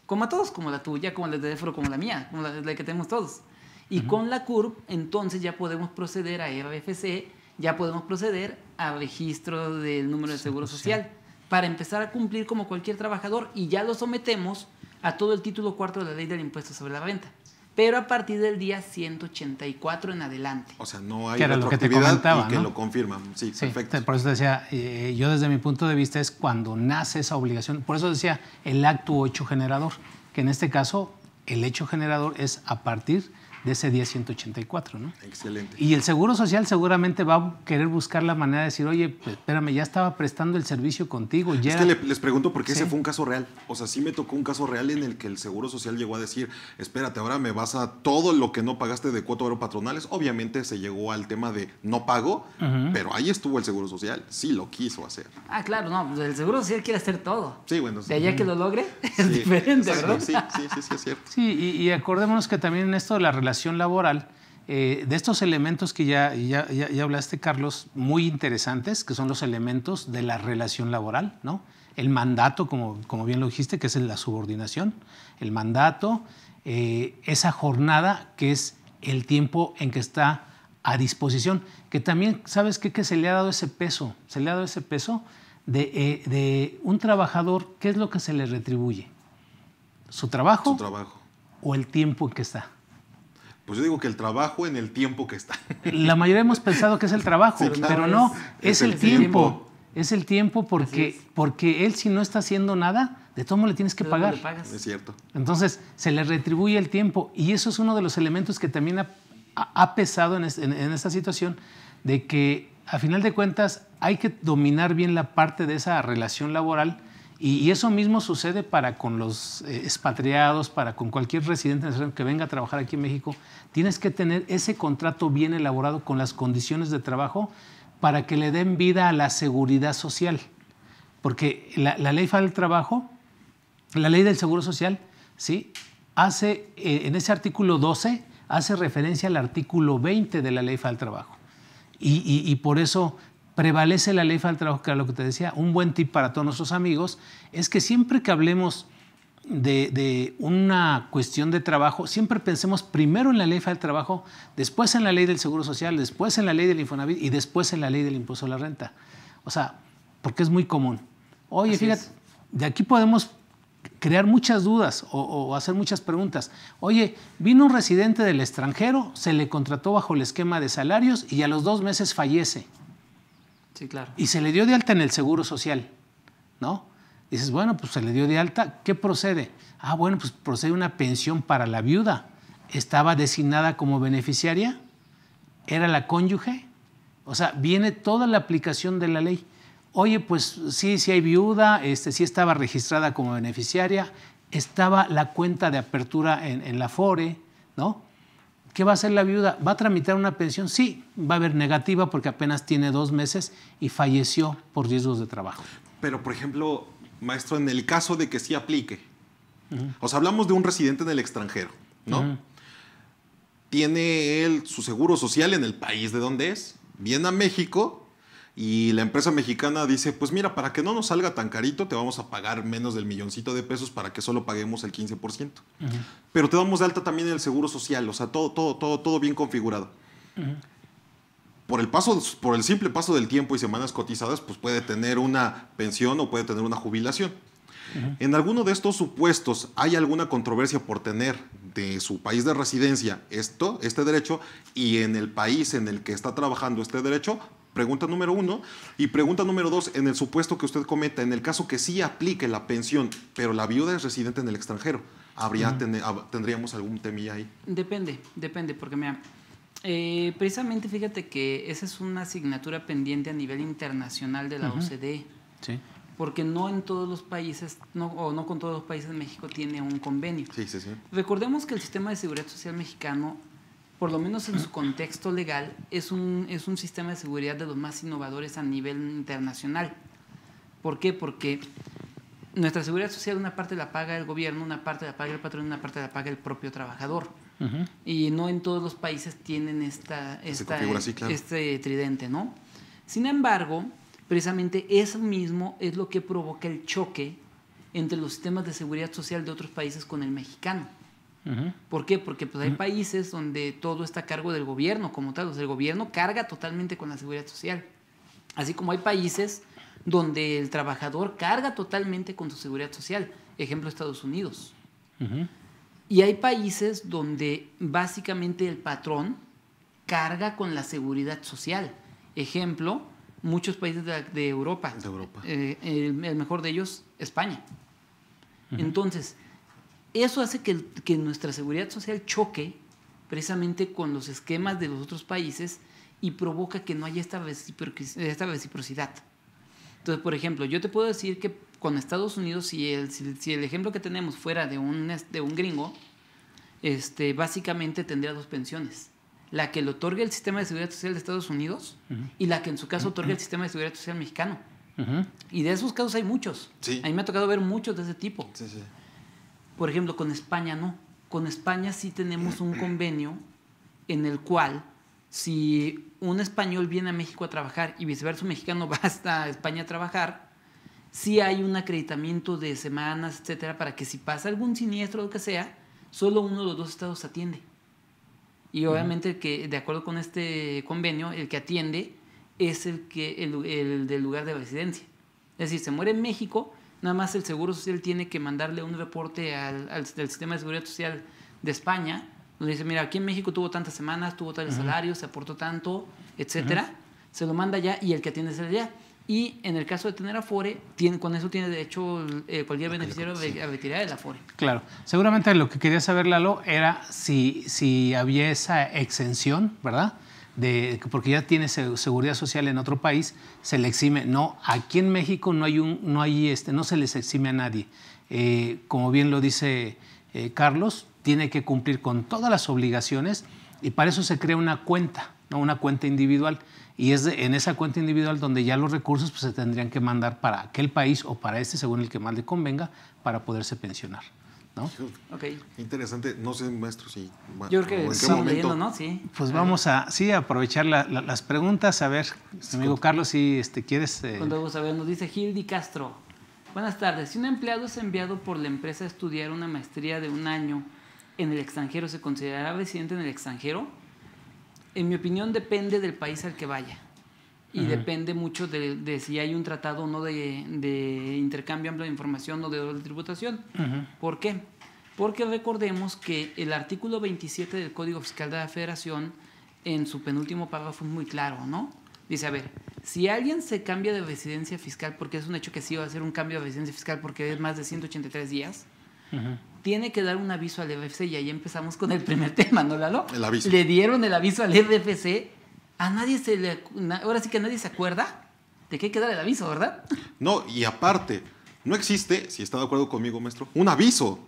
como a todos, como la tuya, como la de Defro, como la mía, como la que tenemos todos. Y con la CURP, entonces ya podemos proceder a RFC, ya podemos proceder a registro del número de seguro social, para empezar a cumplir como cualquier trabajador, y ya lo sometemos a todo el título 4 de la ley del impuesto sobre la renta. Pero a partir del día 184 en adelante. O sea, no hay que era lo que te retroactividad comentaba, y que ¿no? lo confirman. Sí, perfecto. Por eso decía, yo desde mi punto de vista es cuando nace esa obligación. Por eso decía el acto o hecho generador, que en este caso el hecho generador es a partir de ese día 184, ¿no? Excelente. Y el Seguro Social seguramente va a querer buscar la manera de decir, oye, pues, espérame, ya estaba prestando el servicio contigo. Ya es que les pregunto porque sí. ese fue un caso real. O sea, sí me tocó un caso real en el que el Seguro Social llegó a decir, espérate, ahora me vas a todo lo que no pagaste de cuota oro patronales. Obviamente se llegó al tema de no pago, pero ahí estuvo el Seguro Social. Sí lo quiso hacer. Ah, claro, no, el Seguro Social quiere hacer todo. Sí, bueno. Sí. De allá que lo logre, es diferente, ¿verdad? Sí, es cierto. Sí, y acordémonos que también en esto de la relación laboral, de estos elementos que ya hablaste, Carlos, muy interesantes, que son los elementos de la relación laboral, ¿no? El mandato, como bien lo dijiste, que es la subordinación, el mandato, esa jornada que es el tiempo en que está a disposición, que también, ¿sabes qué? Que se le ha dado ese peso, de un trabajador, ¿qué es lo que se le retribuye? ¿Su trabajo? Su trabajo. ¿O el tiempo en que está? Pues yo digo que el trabajo en el tiempo que está. La mayoría hemos pensado que es el trabajo, sí, claro, pero no, es el tiempo. Es el tiempo porque él, si no está haciendo nada, de todo modo le tienes que pagar. Es cierto. Entonces, se le retribuye el tiempo. Y eso es uno de los elementos que también ha pesado en esta situación, de que, a final de cuentas, hay que dominar bien la parte de esa relación laboral. Y eso mismo sucede para con los expatriados, para con cualquier residente que venga a trabajar aquí en México. Tienes que tener ese contrato bien elaborado con las condiciones de trabajo para que le den vida a la seguridad social. Porque la Ley Federal del Trabajo, la Ley del Seguro Social, ¿sí? hace, en ese artículo 12, hace referencia al artículo 20 de la Ley Federal del Trabajo. Y por eso prevalece la Ley Federal del Trabajo, que era lo que te decía. Un buen tip para todos nuestros amigos es que siempre que hablemos de una cuestión de trabajo, siempre pensemos primero en la Ley Federal del Trabajo, después en la Ley del Seguro Social, después en la Ley del Infonavit y después en la Ley del Impuesto a la Renta. O sea, porque es muy común. Oye, fíjate, de aquí podemos crear muchas dudas o hacer muchas preguntas. Oye, vino un residente del extranjero, se le contrató bajo el esquema de salarios y a los 2 meses fallece. Sí, claro. Y se le dio de alta en el Seguro Social, ¿no? Dices, bueno, pues se le dio de alta, ¿qué procede? Ah, bueno, pues procede una pensión para la viuda. ¿Estaba designada como beneficiaria? ¿Era la cónyuge? O sea, viene toda la aplicación de la ley. Oye, pues sí hay viuda, sí estaba registrada como beneficiaria, estaba la cuenta de apertura en la FORE, ¿no? ¿Qué va a hacer la viuda? ¿Va a tramitar una pensión? Sí, va a haber negativa porque apenas tiene 2 meses y falleció por riesgos de trabajo. Pero, por ejemplo, maestro, en el caso de que sí aplique, o sea, hablamos de un residente en el extranjero, ¿no? Tiene él su seguro social en el país de donde es, viene a México y la empresa mexicana dice, pues mira, para que no nos salga tan carito, te vamos a pagar menos del $1,000,000 de pesos para que solo paguemos el 15%. Pero te damos de alta también el seguro social, o sea, todo bien configurado. Por el simple paso del tiempo y semanas cotizadas, pues puede tener una pensión o puede tener una jubilación. En alguno de estos supuestos, ¿hay alguna controversia por tener de su país de residencia este derecho y en el país en el que está trabajando este derecho? Pregunta número 1. Y pregunta número 2, en el supuesto que usted comenta, en el caso que sí aplique la pensión, pero la viuda es residente en el extranjero, ¿tendríamos algún temilla ahí? Depende, porque mira, precisamente fíjate que esa es una asignatura pendiente a nivel internacional de la OCDE. Sí. porque no en todos los países, no con todos los países México tiene un convenio. Sí, sí, sí. Recordemos que el sistema de seguridad social mexicano, por lo menos en su contexto legal, es un sistema de seguridad de los más innovadores a nivel internacional. ¿Por qué? Porque nuestra seguridad social una parte la paga el gobierno, una parte la paga el patrón, una parte la paga el propio trabajador. Y no en todos los países tienen este tridente, ¿no? Sin embargo, precisamente eso mismo es lo que provoca el choque entre los sistemas de seguridad social de otros países con el mexicano. ¿Por qué? Porque pues, hay países donde todo está a cargo del gobierno como tal. O sea, el gobierno carga totalmente con la seguridad social. Así como hay países donde el trabajador carga totalmente con su seguridad social. Ejemplo, Estados Unidos. Y hay países donde básicamente el patrón carga con la seguridad social. Ejemplo, muchos países de Europa. El mejor de ellos, España. Entonces, eso hace que nuestra seguridad social choque precisamente con los esquemas de los otros países y provoca que no haya esta reciprocidad. Entonces, por ejemplo, yo te puedo decir que con Estados Unidos, si el ejemplo que tenemos fuera de un gringo, básicamente tendría dos pensiones. La que le otorga el sistema de seguridad social de Estados Unidos y la que en su caso otorga el sistema de seguridad social mexicano. Y de esos casos hay muchos. Sí. A mí me ha tocado ver muchos de ese tipo. Sí, sí. Por ejemplo, con España no. Con España sí tenemos un convenio en el cual si un español viene a México a trabajar y viceversa un mexicano va hasta España a trabajar, sí hay un acreditamiento de semanas, etcétera, para que si pasa algún siniestro o lo que sea, solo uno de los dos estados atiende. Y obviamente que de acuerdo con este convenio, el que atiende es el del lugar de residencia. Es decir, se muere en México, nada más el Seguro Social tiene que mandarle un reporte al sistema de seguridad social de España, donde dice, mira, aquí en México tuvo tantas semanas, tuvo tales salarios, se aportó tanto, etcétera. Se lo manda allá y el que atiende es el allá. Y en el caso de tener Afore, con eso tiene derecho cualquier beneficiario a retirar el Afore. Claro. Seguramente lo que quería saber, Lalo, era si había esa exención, ¿verdad? Porque ya tiene seguridad social en otro país, se le exime. No, aquí en México no se les exime a nadie. Como bien lo dice Carlos, tiene que cumplir con todas las obligaciones y para eso se crea una cuenta, ¿no? Una cuenta individual. Y es en esa cuenta individual donde ya los recursos pues, se tendrían que mandar para aquel país o para según el que más le convenga, para poderse pensionar, ¿no? Okay. Interesante. No sé, maestro, si... Yo creo que estamos leyendo, ¿no? Sí. Pues vamos a aprovechar las preguntas. A ver, amigo Carlos, si quieres... Cuando vamos a ver, nos dice Gildi Castro. Buenas tardes. Si un empleado es enviado por la empresa a estudiar una maestría de 1 año en el extranjero, ¿se considerará residente en el extranjero? En mi opinión depende del país al que vaya y depende mucho de si hay un tratado o no de intercambio amplio de información o de tributación. ¿Por qué? Porque recordemos que el artículo 27 del Código Fiscal de la Federación en su penúltimo párrafo es muy claro, ¿no? Dice, a ver, si alguien se cambia de residencia fiscal, porque es un hecho que sí va a ser un cambio de residencia fiscal porque es más de 183 días, tiene que dar un aviso al RFC y ahí empezamos con el primer tema, ¿no, Lalo? El aviso. Le dieron el aviso al RFC, ahora sí que nadie se acuerda de que hay que dar el aviso, ¿verdad? No, y aparte, no existe, si está de acuerdo conmigo, maestro, un aviso.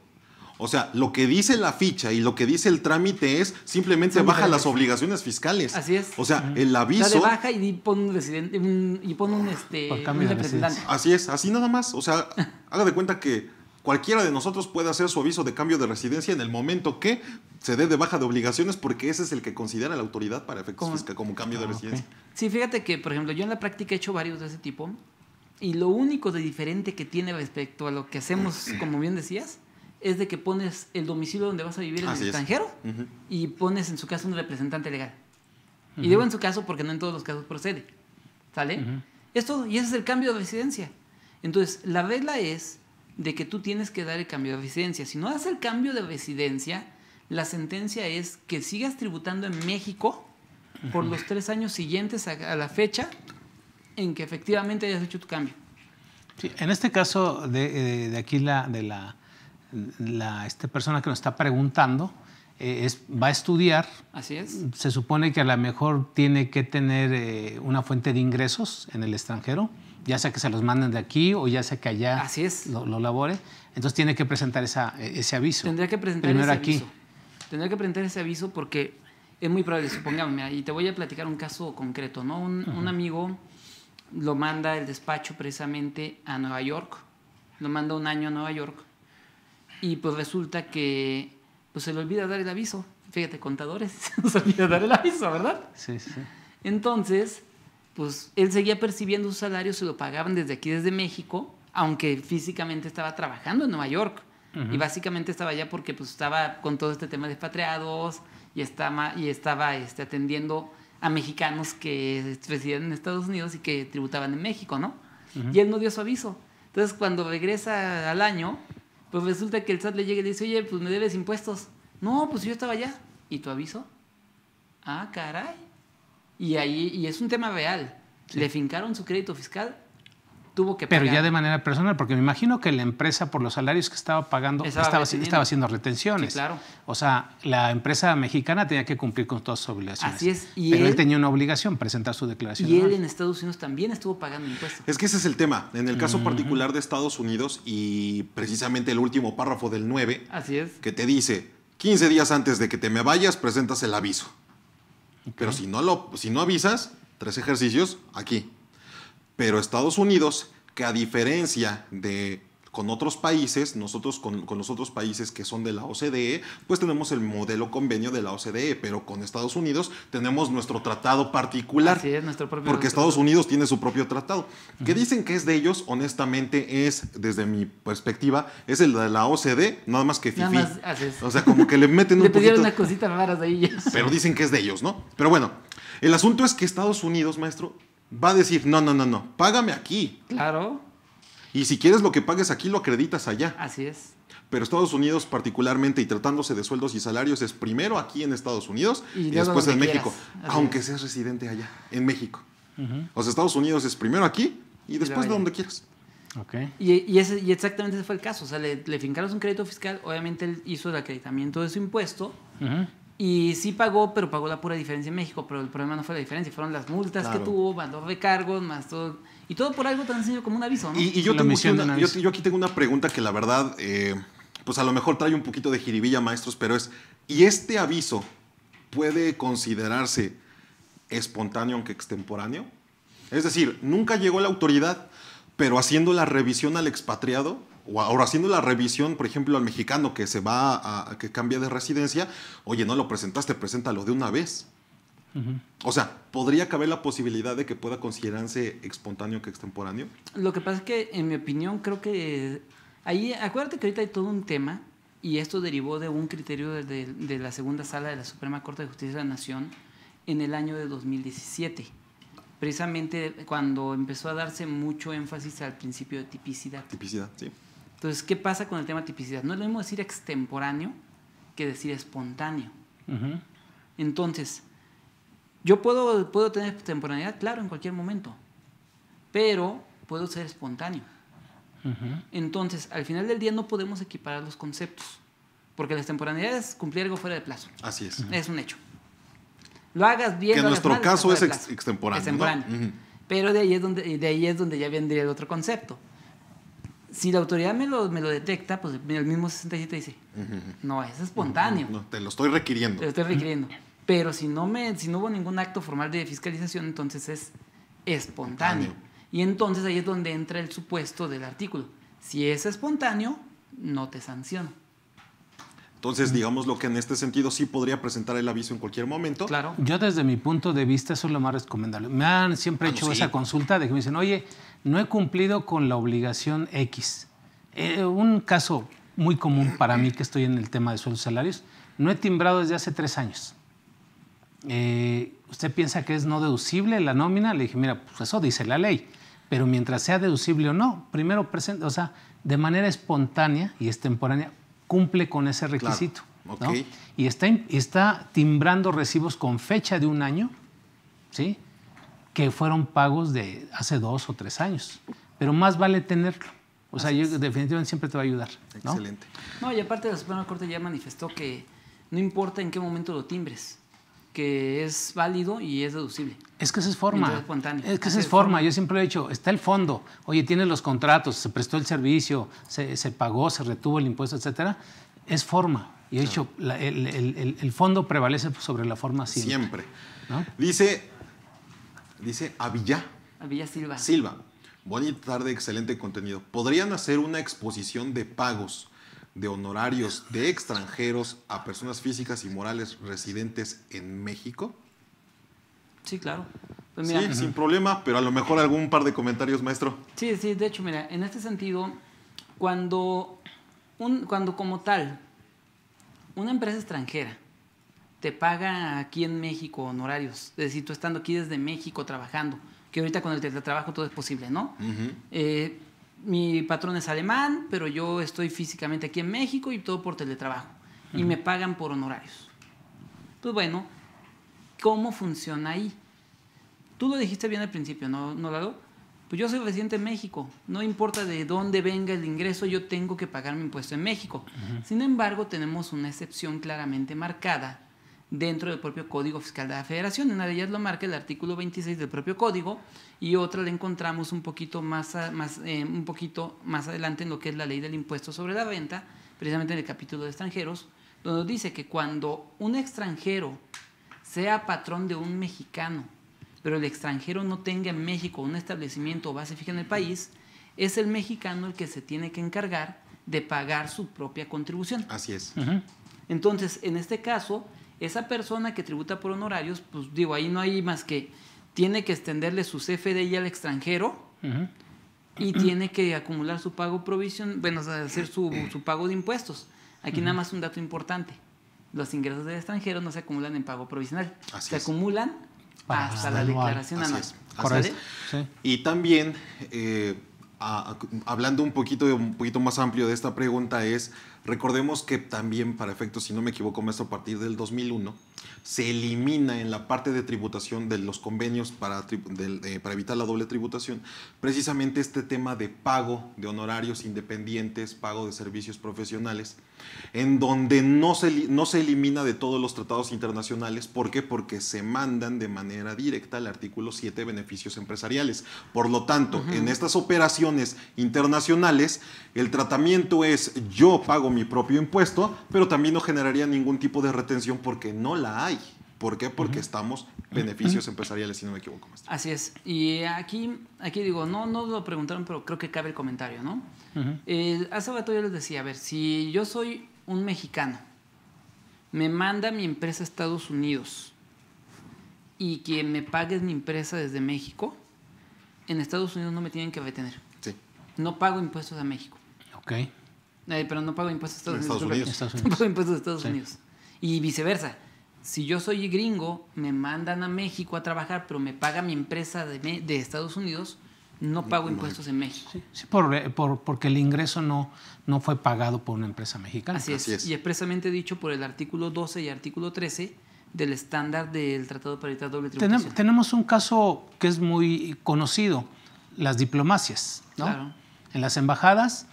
O sea, lo que dice la ficha y lo que dice el trámite es simplemente baja las obligaciones fiscales. Así es. O sea, el aviso... Dale baja y pon un residente, y pon un representante. Así es, así nada más. O sea, haga de cuenta que cualquiera de nosotros puede hacer su aviso de cambio de residencia en el momento que se dé de baja de obligaciones porque ese es el que considera la autoridad para efectos fiscales como cambio de residencia. Okay. Sí, fíjate que, por ejemplo, yo en la práctica he hecho varios de ese tipo y lo único de diferente que tiene respecto a lo que hacemos, como bien decías, es de que pones el domicilio donde vas a vivir en el extranjero y pones en su caso un representante legal. Y digo en su caso porque no en todos los casos procede. ¿Sale? Es todo. Y ese es el cambio de residencia. Entonces, la regla es de que tú tienes que dar el cambio de residencia. Si no das el cambio de residencia, la sentencia es que sigas tributando en México por los 3 años siguientes a la fecha en que efectivamente hayas hecho tu cambio. Sí, en este caso de aquí esta persona que nos está preguntando va a estudiar. Así es. Se supone que a lo mejor tiene que tener una fuente de ingresos en el extranjero ya sea que se los manden de aquí o ya sea que allá Así es. lo labore. Entonces tiene que presentar ese aviso. Tendría que presentar primero ese aquí. aviso. Tendría que presentar ese aviso porque es muy probable, supongamos, mira, y te voy a platicar un caso concreto, ¿no? Un amigo lo manda el despacho precisamente a Nueva York, lo manda un año a Nueva York y pues resulta que pues se le olvida dar el aviso. Fíjate, contadores, se nos olvida dar el aviso, ¿verdad? Sí, sí. Entonces, pues él seguía percibiendo su salario, se lo pagaban desde aquí, desde México, aunque físicamente estaba trabajando en Nueva York. Y básicamente estaba allá porque pues, estaba con todo este tema de expatriados y estaba atendiendo a mexicanos que residían en Estados Unidos y que tributaban en México, ¿no? Y él no dio su aviso. Entonces, cuando regresa al año, pues resulta que el SAT le llega y le dice, oye, pues me debes impuestos. No, pues yo estaba allá. ¿Y tu aviso? Ah, caray. Y es un tema real. Sí. Le fincaron su crédito fiscal, tuvo que pagar. Pero ya de manera personal, porque me imagino que la empresa por los salarios que estaba pagando estaba haciendo retenciones. Sí, claro. O sea, la empresa mexicana tenía que cumplir con todas sus obligaciones. Así es. Pero él tenía una obligación, presentar su declaración. Y él en Estados Unidos también estuvo pagando impuestos. Es que ese es el tema. En el caso particular de Estados Unidos y precisamente el último párrafo del 9, así es, que te dice, 15 días antes de que te me vayas, presentas el aviso. Okay. Pero si no avisas, 3 ejercicios aquí. Pero Estados Unidos, que a diferencia de con otros países, nosotros con los otros países que son de la OCDE, pues tenemos el modelo convenio de la OCDE, pero con Estados Unidos tenemos nuestro tratado particular. Así es, nuestro propio. Porque Estados Unidos tiene su propio tratado. Que dicen que es de ellos, honestamente es, desde mi perspectiva, es el de la OCDE, nada más que fifí. Nada más, así es. O sea, como que le meten un poquito. Le pidieron poquito... unas cositas raras ahí. Pero dicen que es de ellos, ¿no? Pero bueno, el asunto es que Estados Unidos, maestro, va a decir, no, págame aquí. Claro. Y si quieres lo que pagues aquí, lo acreditas allá. Así es. Pero Estados Unidos particularmente, y tratándose de sueldos y salarios, es primero aquí en Estados Unidos y después en México. Aunque seas residente allá, en México. O sea, Estados Unidos es primero aquí y después de donde quieras. Okay. Y exactamente ese fue el caso. O sea, le fincaron un crédito fiscal. Obviamente él hizo el acreditamiento de su impuesto. Y sí pagó, pero pagó la pura diferencia en México. Pero el problema no fue la diferencia, fueron las multas que tuvo, más los recargos, más todo. Y todo por algo tan sencillo como un aviso, ¿no? Y yo aquí tengo una pregunta que la verdad, pues a lo mejor trae un poquito de jiribilla, maestros, pero es, ¿y este aviso puede considerarse espontáneo aunque extemporáneo? Es decir, nunca llegó la autoridad, pero haciendo la revisión al expatriado, o ahora haciendo la revisión, por ejemplo, al mexicano que que cambia de residencia, oye, no lo presentaste, preséntalo de una vez. O sea, ¿podría caber la posibilidad de que pueda considerarse espontáneo que extemporáneo? Lo que pasa es que, en mi opinión, creo que ahí, acuérdate que ahorita hay todo un tema, y esto derivó de un criterio de la segunda sala de la Suprema Corte de Justicia de la Nación en el año de 2017. Precisamente cuando empezó a darse mucho énfasis al principio de tipicidad. Tipicidad, sí. Entonces, ¿qué pasa con el tema de tipicidad? No es lo mismo decir extemporáneo que decir espontáneo. Entonces, yo puedo tener extemporaneidad, claro, en cualquier momento, pero puedo ser espontáneo. Entonces, al final del día no podemos equiparar los conceptos, porque la extemporaneidad es cumplir algo fuera de plazo. Así es. Es un hecho. Lo hagas bien, que en nuestro caso es extemporáneo. ¿no? Pero de ahí es donde ya vendría el otro concepto. Si la autoridad me lo detecta, pues el mismo 67 dice, no, es espontáneo. No, te lo estoy requiriendo. Te lo estoy requiriendo. Pero si no hubo ningún acto formal de fiscalización, entonces es espontáneo. Y entonces ahí es donde entra el supuesto del artículo. Si es espontáneo, no te sanciono. Entonces, digamos lo que en este sentido sí podría presentar el aviso en cualquier momento. Claro. Yo desde mi punto de vista eso es lo más recomendable. Me han siempre hecho esa consulta de que me dicen, oye, no he cumplido con la obligación X. Un caso muy común para mí que estoy en el tema de sueldos y salarios, no he timbrado desde hace 3 años. ¿Usted piensa que es no deducible la nómina? Le dije, mira, pues eso dice la ley, pero mientras sea deducible o no, primero presenta, o sea, de manera espontánea y extemporánea, cumple con ese requisito. Claro. Okay. ¿No? Y está timbrando recibos con fecha de 1 año, ¿sí? Que fueron pagos de hace 2 o 3 años. Pero más vale tenerlo. O sea, yo definitivamente siempre te va a ayudar, ¿no? Excelente. No, y aparte la Suprema Corte ya manifestó que no importa en qué momento lo timbres. que es válido y es deducible. Es que esa es forma. Mientras es espontáneo. Es que esa Así es forma. Yo siempre lo he dicho, está el fondo. Oye, tienes los contratos, se prestó el servicio, se pagó, se retuvo el impuesto, etcétera. Es forma. Y de hecho, el fondo prevalece sobre la forma siempre. Siempre. ¿No? Dice Avilla Silva. Bonita tarde, excelente contenido. ¿Podrían hacer una exposición de pagos de honorarios de extranjeros a personas físicas y morales residentes en México? Sí, claro. Pues mira, Sí, sin problema, pero a lo mejor algún par de comentarios, maestro. Sí, de hecho, mira, en este sentido, cuando como tal una empresa extranjera te paga aquí en México honorarios, es decir, tú estando aquí desde México trabajando, que ahorita con el teletrabajo todo es posible, ¿no? Mi patrón es alemán, pero yo estoy físicamente aquí en México y todo por teletrabajo. Y me pagan por honorarios. Pues bueno, ¿cómo funciona ahí? Tú lo dijiste bien al principio, ¿no, Lalo? Pues yo soy residente en México. No importa de dónde venga el ingreso, yo tengo que pagar mi impuesto en México. Sin embargo, tenemos una excepción claramente marcada dentro del propio Código Fiscal de la Federación. Una de ellas lo marca el artículo 26 del propio Código y otra la encontramos un poquito más adelante en lo que es la Ley del Impuesto sobre la Renta, precisamente en el capítulo de extranjeros, donde dice que cuando un extranjero sea patrón de un mexicano, pero el extranjero no tenga en México un establecimiento o base fija en el país, es el mexicano el que se tiene que encargar de pagar su propia contribución. Así es. Entonces, en este caso, esa persona que tributa por honorarios, pues digo, ahí no hay más que tiene que extenderle su CFDI al extranjero y tiene que acumular su pago provisión, bueno, hacer su pago de impuestos. Aquí nada más un dato importante. Los ingresos del extranjero no se acumulan en pago provisional. Se acumulan hasta la declaración anual. Correcto. Sí. Y también, hablando un poquito más amplio de esta pregunta, recordemos que también, para efectos, si no me equivoco, maestro, a partir del 2001, se elimina en la parte de tributación de los convenios para evitar la doble tributación, precisamente este tema de pago de honorarios independientes, pago de servicios profesionales, en donde no se elimina de todos los tratados internacionales. ¿Por qué? Porque se mandan de manera directa al artículo 7, beneficios empresariales. Por lo tanto, en estas operaciones internacionales, el tratamiento es: yo pago mi propio impuesto, pero también no generaría ningún tipo de retención porque no la hay. ¿Por qué? Porque estamos beneficios empresariales, si no me equivoco, maestro. Así es. Y aquí digo, no lo preguntaron, pero creo que cabe el comentario, ¿no? Hace rato yo les decía, a ver, si yo soy un mexicano, me manda mi empresa a Estados Unidos y quien me pague es mi empresa desde México, en Estados Unidos no me tienen que retener. Sí. No pago impuestos a México. Ok. Pero no pago impuestos a Estados Unidos. No pago impuestos a Estados Unidos. Y viceversa. Si yo soy gringo, me mandan a México a trabajar, pero me paga mi empresa de Estados Unidos, no pago impuestos en México. Sí, porque el ingreso no fue pagado por una empresa mexicana. Así es. Y expresamente dicho por el artículo 12 y artículo 13 del estándar del Tratado para evitar doble tributación. Tenemos un caso que es muy conocido, las diplomacias, ¿no? Claro. En las embajadas,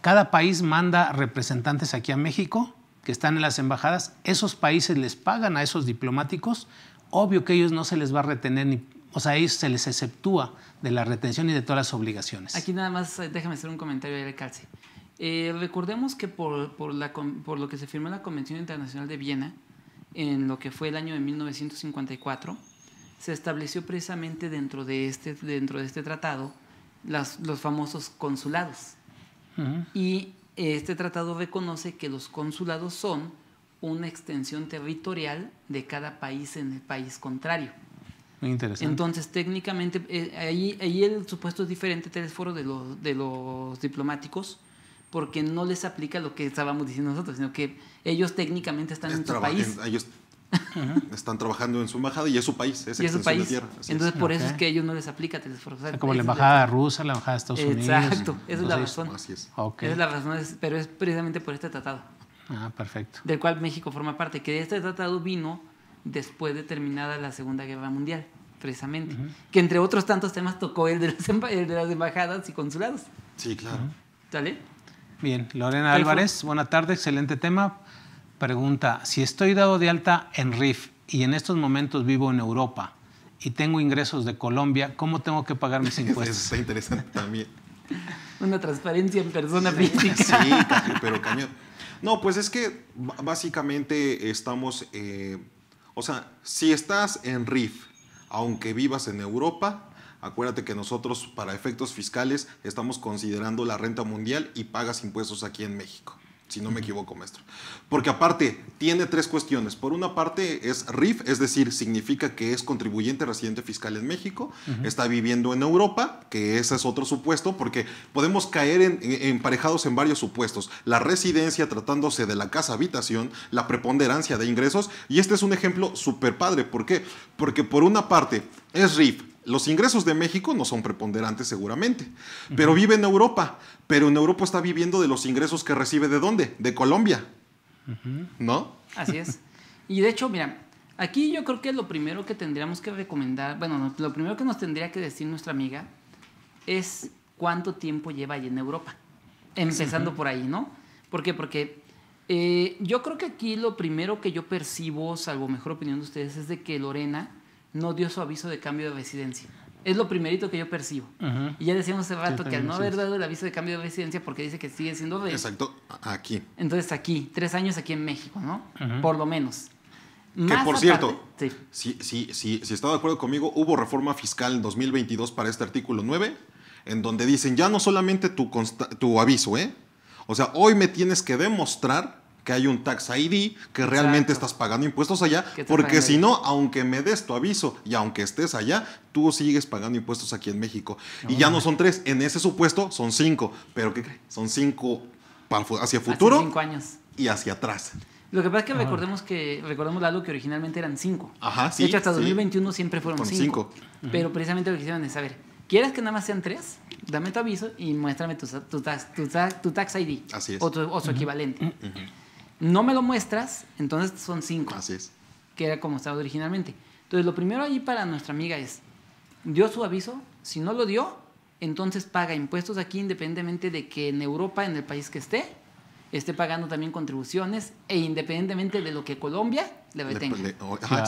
cada país manda representantes aquí a México que están en las embajadas. Esos países les pagan a esos diplomáticos. Obvio que a ellos no se les va a retener, a ellos se les exceptúa de la retención y de todas las obligaciones. Aquí nada más déjame hacer un comentario de calce. Recordemos que por lo que se firmó en la Convención Internacional de Viena, en lo que fue el año de 1954, se estableció precisamente dentro de este tratado los famosos consulados. Y este tratado reconoce que los consulados son una extensión territorial de cada país en el país contrario. Muy interesante. Entonces, técnicamente, ahí el supuesto es diferente, Telesforo, de los diplomáticos, porque no les aplica lo que estábamos diciendo nosotros, sino que ellos técnicamente están en su país. Ellos están trabajando en su embajada y es su país, es su país. De tierra. Entonces, por eso es que a ellos no les aplica Telesforo. O sea, como la embajada rusa, la embajada de Estados Unidos. Exacto, esa es la razón. Así es. Okay. Esa es la razón, pero es precisamente por este tratado. Perfecto. Del cual México forma parte, que este tratado vino después de terminada la Segunda Guerra Mundial, precisamente. Que entre otros tantos temas tocó el de las embajadas y consulados. Sí, claro. ¿Sale? Bien, Lorena Álvarez, buena tarde, excelente tema. Pregunta, si estoy dado de alta en RIF y en estos momentos vivo en Europa y tengo ingresos de Colombia, ¿cómo tengo que pagar mis impuestos? Eso está interesante también. Una transparencia en persona física. Sí, pero cañón. No, pues es que básicamente estamos, o sea, si estás en RIF, aunque vivas en Europa, acuérdate que nosotros para efectos fiscales estamos considerando la renta mundial y pagas impuestos aquí en México. Si no me equivoco, maestro. Porque aparte, tiene tres cuestiones. Por una parte es RIF, es decir, significa que es contribuyente residente fiscal en México, está viviendo en Europa, que ese es otro supuesto, porque podemos caer emparejados en varios supuestos. La residencia tratándose de la casa habitación, la preponderancia de ingresos, y este es un ejemplo súper padre. ¿Por qué? Porque por una parte es RIF. Los ingresos de México no son preponderantes seguramente, pero vive en Europa. Pero en Europa está viviendo de los ingresos que recibe ¿de dónde? De Colombia. ¿No? Así es. Y de hecho, mira, aquí yo creo que lo primero que tendríamos que recomendar, bueno, lo primero que nos tendría que decir nuestra amiga es cuánto tiempo lleva ahí en Europa. Empezando por ahí, ¿no? ¿Por qué? Porque yo creo que aquí lo primero que yo percibo, salvo mejor opinión de ustedes, es de que Lorena no dio su aviso de cambio de residencia. Es lo primerito que yo percibo. Y ya decíamos hace rato que al no haber dado el aviso de cambio de residencia, porque dice que sigue siendo rey. Exacto, aquí. Entonces aquí, 3 años aquí en México, ¿no? Por lo menos. Que Más por aparte, cierto, sí. si está de acuerdo conmigo, hubo reforma fiscal en 2022 para este artículo 9, en donde dicen ya no solamente tu aviso, o sea, hoy me tienes que demostrar que hay un tax ID, que realmente estás pagando impuestos allá, porque si no, aunque me des tu aviso y aunque estés allá, tú sigues pagando impuestos aquí en México. Y ya no son 3, en ese supuesto son 5, pero ¿qué cree? Son 5 hacia futuro. Hace 5 años. Y hacia atrás. Lo que pasa es que recordemos algo que originalmente eran 5. Ajá, sí. De hecho, hasta 2021 siempre fueron 5. Pero precisamente lo que hicieron es, a ver, ¿quieres que nada más sean 3? Dame tu aviso y muéstrame tu tax ID. Así es. O su equivalente. No me lo muestras, entonces son 5. Así es. Que era como estaba originalmente. Entonces, lo primero ahí para nuestra amiga es, dio su aviso, si no lo dio, entonces paga impuestos aquí independientemente de que en Europa, en el país que esté pagando también contribuciones e independientemente de lo que Colombia le retenga.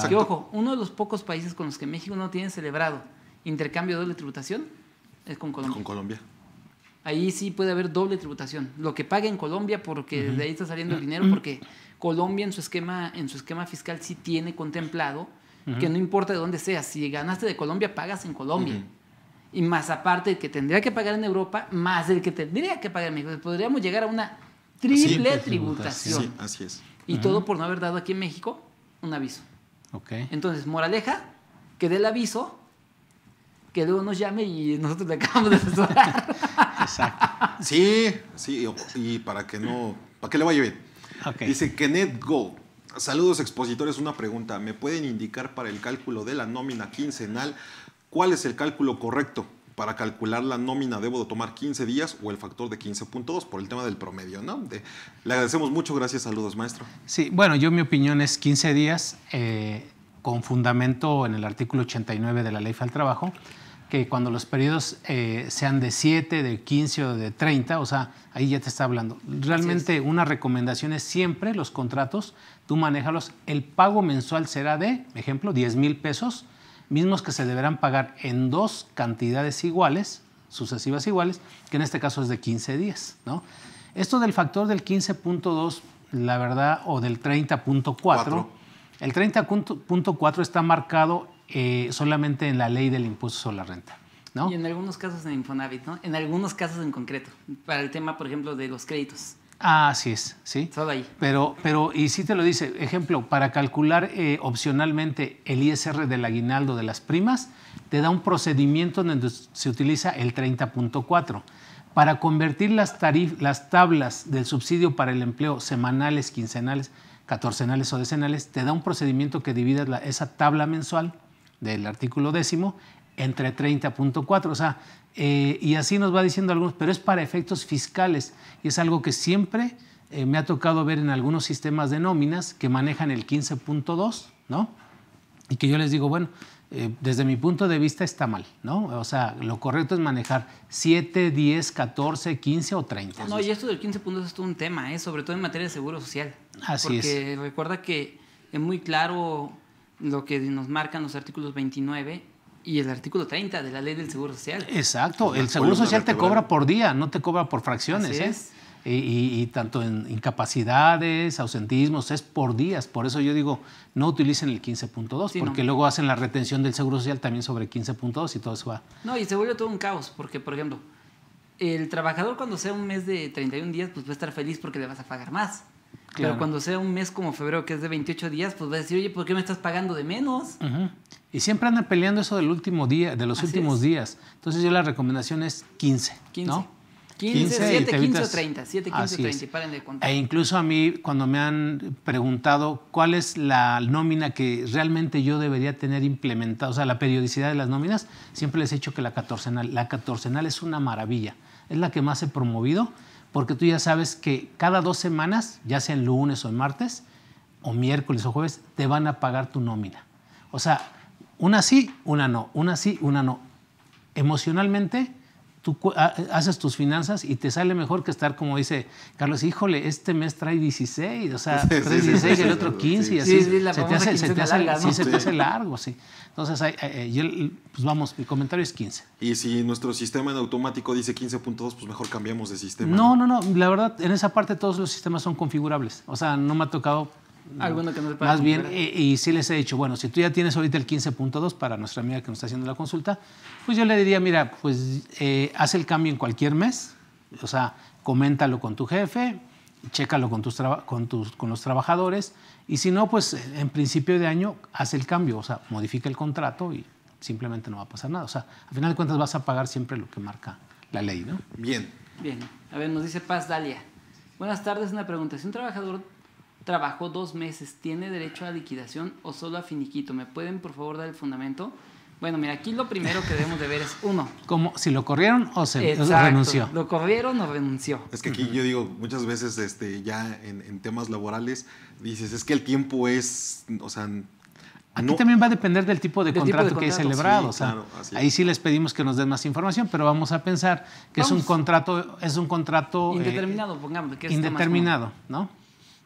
Que ojo, uno de los pocos países con los que México no tiene celebrado intercambio de doble tributación es con Colombia. Con Colombia. Ahí sí puede haber doble tributación. Lo que pague en Colombia, porque de ahí está saliendo el dinero, porque Colombia en su esquema fiscal sí tiene contemplado que no importa de dónde seas, si ganaste de Colombia, pagas en Colombia. Y más aparte el que tendría que pagar en Europa, más el que tendría que pagar en México. Podríamos llegar a una triple tributación. Sí, así es. Y todo por no haber dado aquí en México un aviso. Entonces, moraleja, que dé el aviso, que luego nos llame y nosotros le acabamos de asesorar. Exacto. Sí, y para que le vaya bien. Dice Kenneth Go. Saludos expositores, una pregunta. ¿Me pueden indicar para el cálculo de la nómina quincenal cuál es el cálculo correcto? Para calcular la nómina debo de tomar 15 días o el factor de 15.2 por el tema del promedio, ¿no? Le agradecemos mucho, gracias, saludos, maestro. Sí, bueno, mi opinión es 15 días con fundamento en el artículo 89 de la Ley Federal del Trabajo, que cuando los periodos sean de 7, de 15 o de 30, o sea, ahí ya te está hablando. Realmente una recomendación es siempre los contratos, tú manéjalos, el pago mensual será de, ejemplo, 10,000 pesos, mismos que se deberán pagar en 2 cantidades iguales, sucesivas iguales, que en este caso es de 15 días, ¿no? Esto del factor del 15.2, la verdad, o del 30.4, el 30.4 está marcado solamente en la ley del impuesto sobre la renta, ¿no? Y en algunos casos en Infonavit, ¿no? En algunos casos en concreto, para el tema, por ejemplo, de los créditos. Así es, sí. Solo ahí. Pero, y sí te lo dice, ejemplo, para calcular opcionalmente el ISR del aguinaldo de las primas, te da un procedimiento donde se utiliza el 30.4. Para convertir las tablas del subsidio para el empleo semanales, quincenales, catorcenales o decenales, te da un procedimiento que divide esa tabla mensual del artículo 10 entre 30.4, o sea, y así nos va diciendo algunos, pero es para efectos fiscales y es algo que siempre me ha tocado ver en algunos sistemas de nóminas que manejan el 15.2, ¿no? Y que yo les digo, bueno, desde mi punto de vista está mal, ¿no? O sea, lo correcto es manejar 7, 10, 14, 15 o 30. No, y esto del 15.2 es todo un tema, sobre todo en materia de seguro social. Así es. Porque recuerda que es muy claro lo que nos marcan los artículos 29 y el artículo 30 de la Ley del Seguro Social. Exacto, el Seguro Social te cobra por día, no te cobra por fracciones. Así es. Y tanto en incapacidades, ausentismos, es por días. Por eso yo digo, no utilicen el 15.2, Sí, porque no. luego hacen la retención del Seguro Social también sobre 15.2 y todo eso va. No, y se vuelve todo un caos, porque, por ejemplo, el trabajador cuando sea un mes de 31 días, pues va a estar feliz porque le vas a pagar más. Claro. Pero cuando sea un mes como febrero, que es de 28 días, pues va a decir, oye, ¿por qué me estás pagando de menos? Uh-huh. Y siempre andan peleando eso del último día, de los Así últimos es. días. Entonces yo la recomendación es 15, 15. ¿no? 15, 7, y te 15 o evitas- 30. 7, 15 o Así 30, es. y paren de contar. E incluso a mí, cuando me han preguntado cuál es la nómina que realmente yo debería tener implementada, o sea, la periodicidad de las nóminas, siempre les he dicho que la catorcenal. La catorcenal es una maravilla. Es la que más he promovido, porque tú ya sabes que cada 2 semanas, ya sea en lunes o en martes, o miércoles o jueves, te van a pagar tu nómina. O sea, una sí, una no. Una sí, una no. Emocionalmente, tú haces tus finanzas y te sale mejor que estar, como dice Carlos, híjole, este mes trae 16, o sea, trae 16 y el otro 15 y así. Sí, la se te famosa hace, se te quincena hace, larga, ¿no? sí, se te hace largo, sí. Entonces, pues vamos, mi comentario es 15. Y si nuestro sistema en automático dice 15.2, pues mejor cambiamos de sistema. No, la verdad, en esa parte todos los sistemas son configurables. O sea, no me ha tocado. Alguno que no se pueda Más bien, configurar. y sí les he dicho, bueno, si tú ya tienes ahorita el 15.2 para nuestra amiga que nos está haciendo la consulta, pues yo le diría, mira, pues haz el cambio en cualquier mes, o sea, coméntalo con tu jefe, chécalo con los trabajadores, y si no, pues en principio de año haz el cambio, o sea, modifica el contrato y simplemente no va a pasar nada. O sea, al final de cuentas vas a pagar siempre lo que marca la ley, ¿no? Bien. Bien, a ver, nos dice Paz Dalia. Buenas tardes, una pregunta. Si un trabajador trabajó 2 meses, ¿tiene derecho a liquidación o solo a finiquito? ¿Me pueden, por favor, dar el fundamento? Bueno, mira, aquí lo primero que debemos de ver es, uno, Como si lo corrieron o se exacto, renunció. ¿lo corrieron o renunció? Es que aquí yo digo, muchas veces ya en temas laborales, dices, es que el tiempo es, o sea, Aquí no, también va a depender del tipo de Del tipo contrato de que hay contrato, celebrado. sí, o sea, claro, así es. ahí sí les pedimos que nos den más información, pero vamos a pensar que es un contrato Indeterminado, pongámosle. Que es más indeterminado, ¿no?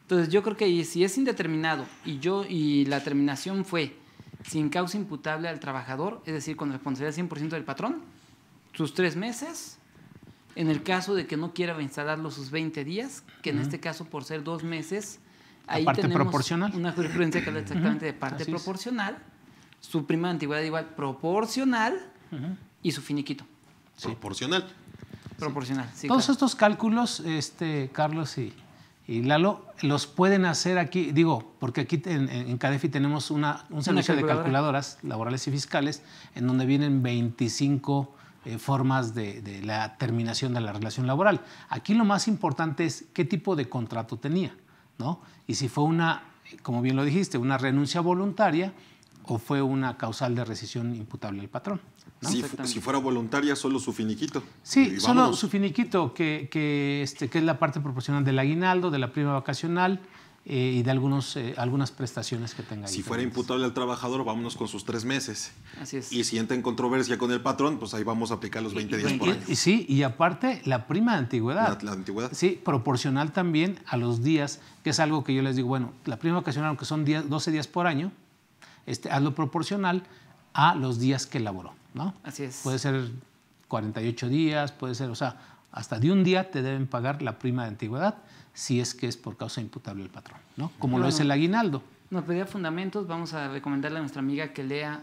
Entonces yo creo que si es indeterminado y la terminación fue sin causa imputable al trabajador, es decir, con responsabilidad 100% del patrón, sus 3 meses, en el caso de que no quiera reinstalarlo sus 20 días, que en este caso por ser 2 meses, ahí parte tenemos proporcional. una jurisprudencia que habla exactamente de parte Así es. proporcional, su prima de antigüedad igual proporcional y su finiquito proporcional. proporcional. Sí, Todos claro. estos cálculos, Carlos y Lalo, los pueden hacer aquí, digo, porque aquí en CADEFI tenemos un servicio de calculadora. calculadoras laborales y fiscales en donde vienen 25 formas de la terminación de la relación laboral. Aquí lo más importante es qué tipo de contrato tenía, ¿no? Y si fue como bien lo dijiste, una renuncia voluntaria o fue una causal de rescisión imputable al patrón, ¿no? Si fuera voluntaria, solo su finiquito. Sí, Y solo vámonos. su finiquito, que es la parte proporcional del aguinaldo, de la prima vacacional y de algunas prestaciones que tenga ahí. Si fuera pendientes. imputable al trabajador, vámonos con sus 3 meses. Así es. Y si entra en controversia con el patrón, pues ahí vamos a aplicar los 20 días por año. Y sí, y aparte la prima de antigüedad. La antigüedad. Sí, proporcional también a los días, que es algo que yo les digo, bueno, la prima vacacional, aunque son 12 días por año, hazlo proporcional a los días que elaboró, ¿no? Así es. Puede ser 48 días, puede ser, o sea, hasta de un día te deben pagar la prima de antigüedad si es que es por causa imputable al patrón, ¿no? Como lo es el aguinaldo. Nos pedía fundamentos, vamos a recomendarle a nuestra amiga que lea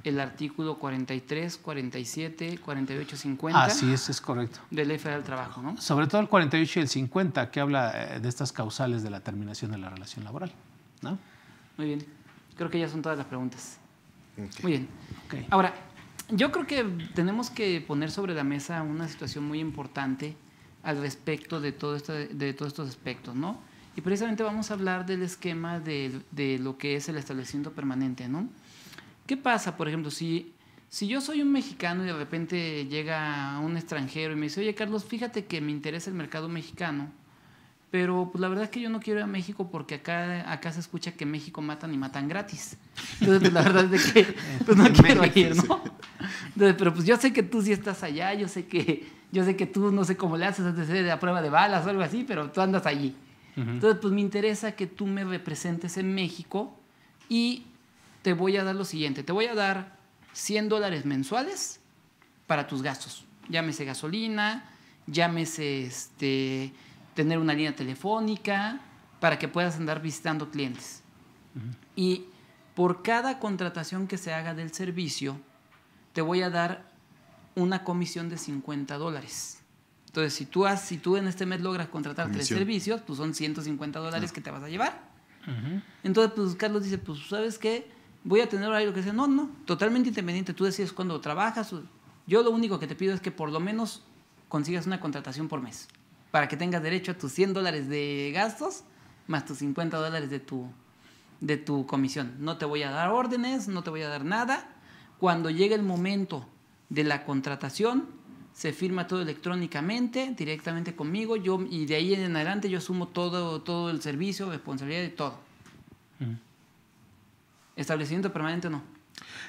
el artículo 43, 47, 48, 50 Así es correcto. de Ley Federal del Trabajo, ¿no? Sobre todo el 48 y el 50, que habla de estas causales de la terminación de la relación laboral, ¿no? Muy bien. Creo que ya son todas las preguntas. Ok. Muy bien. Ok. Ahora, yo creo que tenemos que poner sobre la mesa una situación muy importante al respecto de todos estos aspectos, ¿no? Y precisamente vamos a hablar del esquema de lo que es el establecimiento permanente, ¿no? ¿Qué pasa, por ejemplo, si yo soy un mexicano y de repente llega un extranjero y me dice, oye, Carlos, fíjate que me interesa el mercado mexicano, pero pues la verdad es que yo no quiero ir a México porque acá se escucha que en México matan y matan gratis. Entonces, pues, la verdad es de que pues, no quiero ir, ¿no? Entonces, pero pues yo sé que tú sí estás allá, yo sé que tú no sé cómo le haces de la prueba de balas o algo así, pero tú andas allí. Entonces, pues me interesa que tú me representes en México y te voy a dar lo siguiente, te voy a dar $100 mensuales para tus gastos, llámese gasolina, llámese tener una línea telefónica, para que puedas andar visitando clientes. Y por cada contratación que se haga del servicio, te voy a dar una comisión de $50. Entonces, si tú en este mes logras contratar 3 servicios, pues son $150 que te vas a llevar. Entonces, pues Carlos dice, pues, ¿sabes qué? Voy a tener horario que sea. No, totalmente independiente. Tú decides cuándo trabajas. Yo lo único que te pido es que por lo menos consigas una contratación por mes, para que tengas derecho a tus $100 de gastos, más tus $50 de tu comisión. No te voy a dar órdenes, no te voy a dar nada. Cuando llegue el momento de la contratación, se firma todo electrónicamente, directamente conmigo, y de ahí en adelante yo asumo todo el servicio, responsabilidad de todo. ¿Establecimiento permanente o no?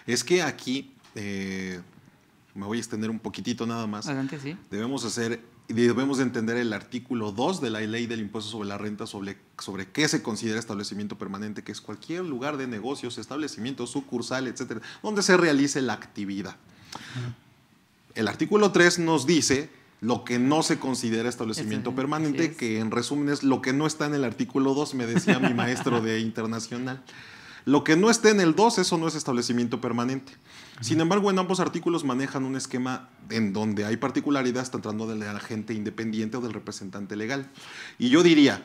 Es que aquí, me voy a extender un poquitito nada más. Adelante, sí. Debemos entender el artículo 2 de la Ley del Impuesto sobre la Renta sobre qué se considera establecimiento permanente, que es cualquier lugar de negocios, establecimiento, sucursal, etcétera, donde se realice la actividad. El artículo 3 nos dice lo que no se considera establecimiento permanente, que en resumen es lo que no está en el artículo 2, me decía mi maestro de internacional. Lo que no esté en el 2, eso no es establecimiento permanente. Sin embargo, en ambos artículos manejan un esquema en donde hay particularidades tratando del agente independiente o del representante legal. Y yo diría,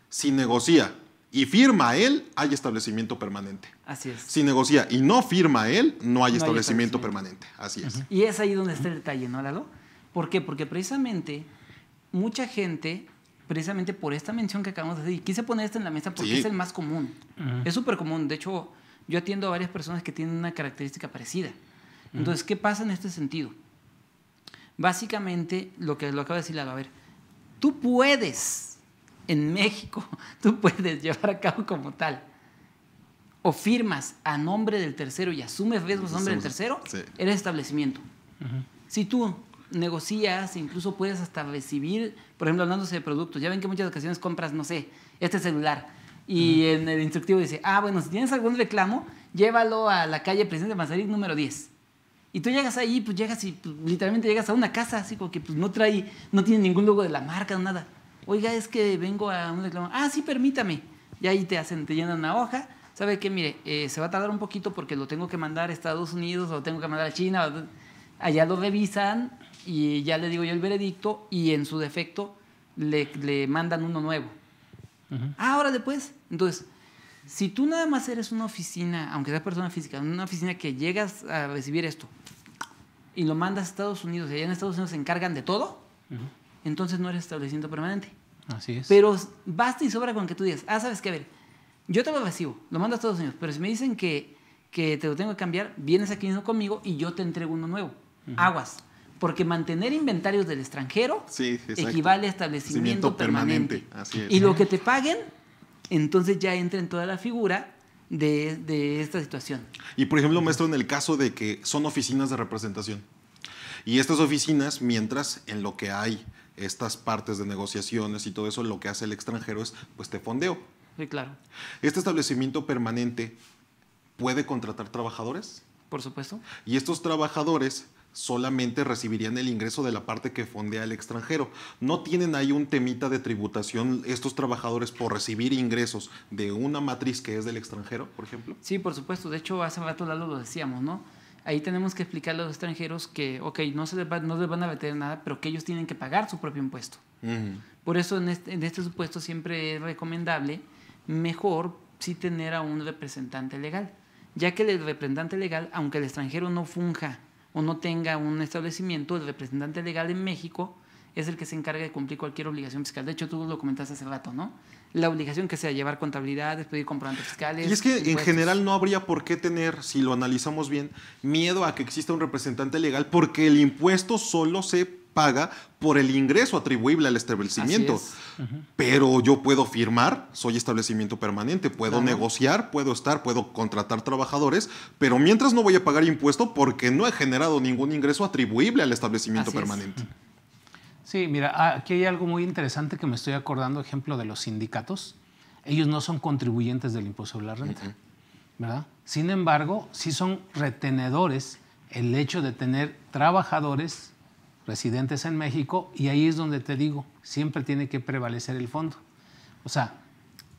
si negocia y firma él, hay establecimiento permanente. Así es. Si negocia y no firma él, no hay establecimiento permanente. Así es. Y es ahí donde está el detalle, ¿no, Lalo? ¿Por qué? Porque precisamente mucha gente, precisamente por esta mención que acabamos de hacer, y quise poner esto en la mesa porque es el más común. Es súper común. De hecho, yo atiendo a varias personas que tienen una característica parecida. Entonces, ¿qué pasa en este sentido? Básicamente, lo acaba de decir Lalo, a ver, tú puedes, en México, tú puedes llevar a cabo como tal, o firmas a nombre del tercero y asumes riesgos a nombre del tercero, eres establecimiento. Si tú negocias, incluso puedes hasta recibir, por ejemplo, hablándose de productos, ya ven que en muchas ocasiones compras, no sé, este celular, y en el instructivo dice, bueno, si tienes algún reclamo, llévalo a la calle Presidente Mazarik número 10. Y tú llegas ahí, pues llegas y pues, literalmente llegas a una casa, así como que pues, no tiene ningún logo de la marca, nada. Oiga, es que vengo a un reclamo. Sí, permítame. Y ahí te llenan una hoja. ¿Sabe qué? Mire, se va a tardar un poquito porque lo tengo que mandar a Estados Unidos o lo tengo que mandar a China. Allá lo revisan y ya le digo yo el veredicto y en su defecto le mandan uno nuevo. Ahora después. Entonces, si tú nada más eres una oficina, aunque sea persona física, una oficina que llegas a recibir esto y lo mandas a Estados Unidos y allá en Estados Unidos se encargan de todo, entonces no eres establecimiento permanente. Así es. Pero basta y sobra con que tú digas, ¿sabes qué? A ver, yo te lo recibo, lo mando a Estados Unidos, pero si me dicen que te lo tengo que cambiar, vienes aquí mismo conmigo y yo te entrego uno nuevo. Aguas. Porque mantener inventarios del extranjero equivale a establecimiento permanente. Así es. Y lo que te paguen, entonces ya entra en toda la figura de esta situación. Y por ejemplo, maestro, en el caso de que son oficinas de representación. Y estas oficinas, mientras en lo que hay estas partes de negociaciones y todo eso, lo que hace el extranjero es, pues te fondeo. Sí, claro. ¿Este establecimiento permanente puede contratar trabajadores? Por supuesto. Y estos trabajadores solamente recibirían el ingreso de la parte que fondea el extranjero. ¿No tienen ahí un temita de tributación estos trabajadores por recibir ingresos de una matriz que es del extranjero, por ejemplo? Sí, por supuesto. De hecho, hace rato Lalo lo decíamos, ¿no? Ahí tenemos que explicarle a los extranjeros que, no les van a meter nada, pero que ellos tienen que pagar su propio impuesto. Por eso, en este supuesto, siempre es recomendable, mejor sí tener a un representante legal, ya que el representante legal, aunque el extranjero no funja o no tenga un establecimiento, el representante legal en México es el que se encarga de cumplir cualquier obligación fiscal. De hecho, tú lo comentaste hace rato, ¿no? La obligación que sea llevar contabilidad, pedir comprobantes fiscales. Y es que en general no habría por qué tener, si lo analizamos bien, miedo a que exista un representante legal, porque el impuesto solo se paga por el ingreso atribuible al establecimiento. Pero yo puedo firmar, soy establecimiento permanente, puedo negociar, puedo contratar trabajadores, pero mientras no voy a pagar impuesto porque no he generado ningún ingreso atribuible al establecimiento permanente. Sí, mira, aquí hay algo muy interesante que me estoy acordando, ejemplo de los sindicatos. Ellos no son contribuyentes del impuesto sobre la renta. ¿verdad? Sin embargo, sí son retenedores el hecho de tener trabajadores residentes en México, y ahí es donde te digo, siempre tiene que prevalecer el fondo. O sea,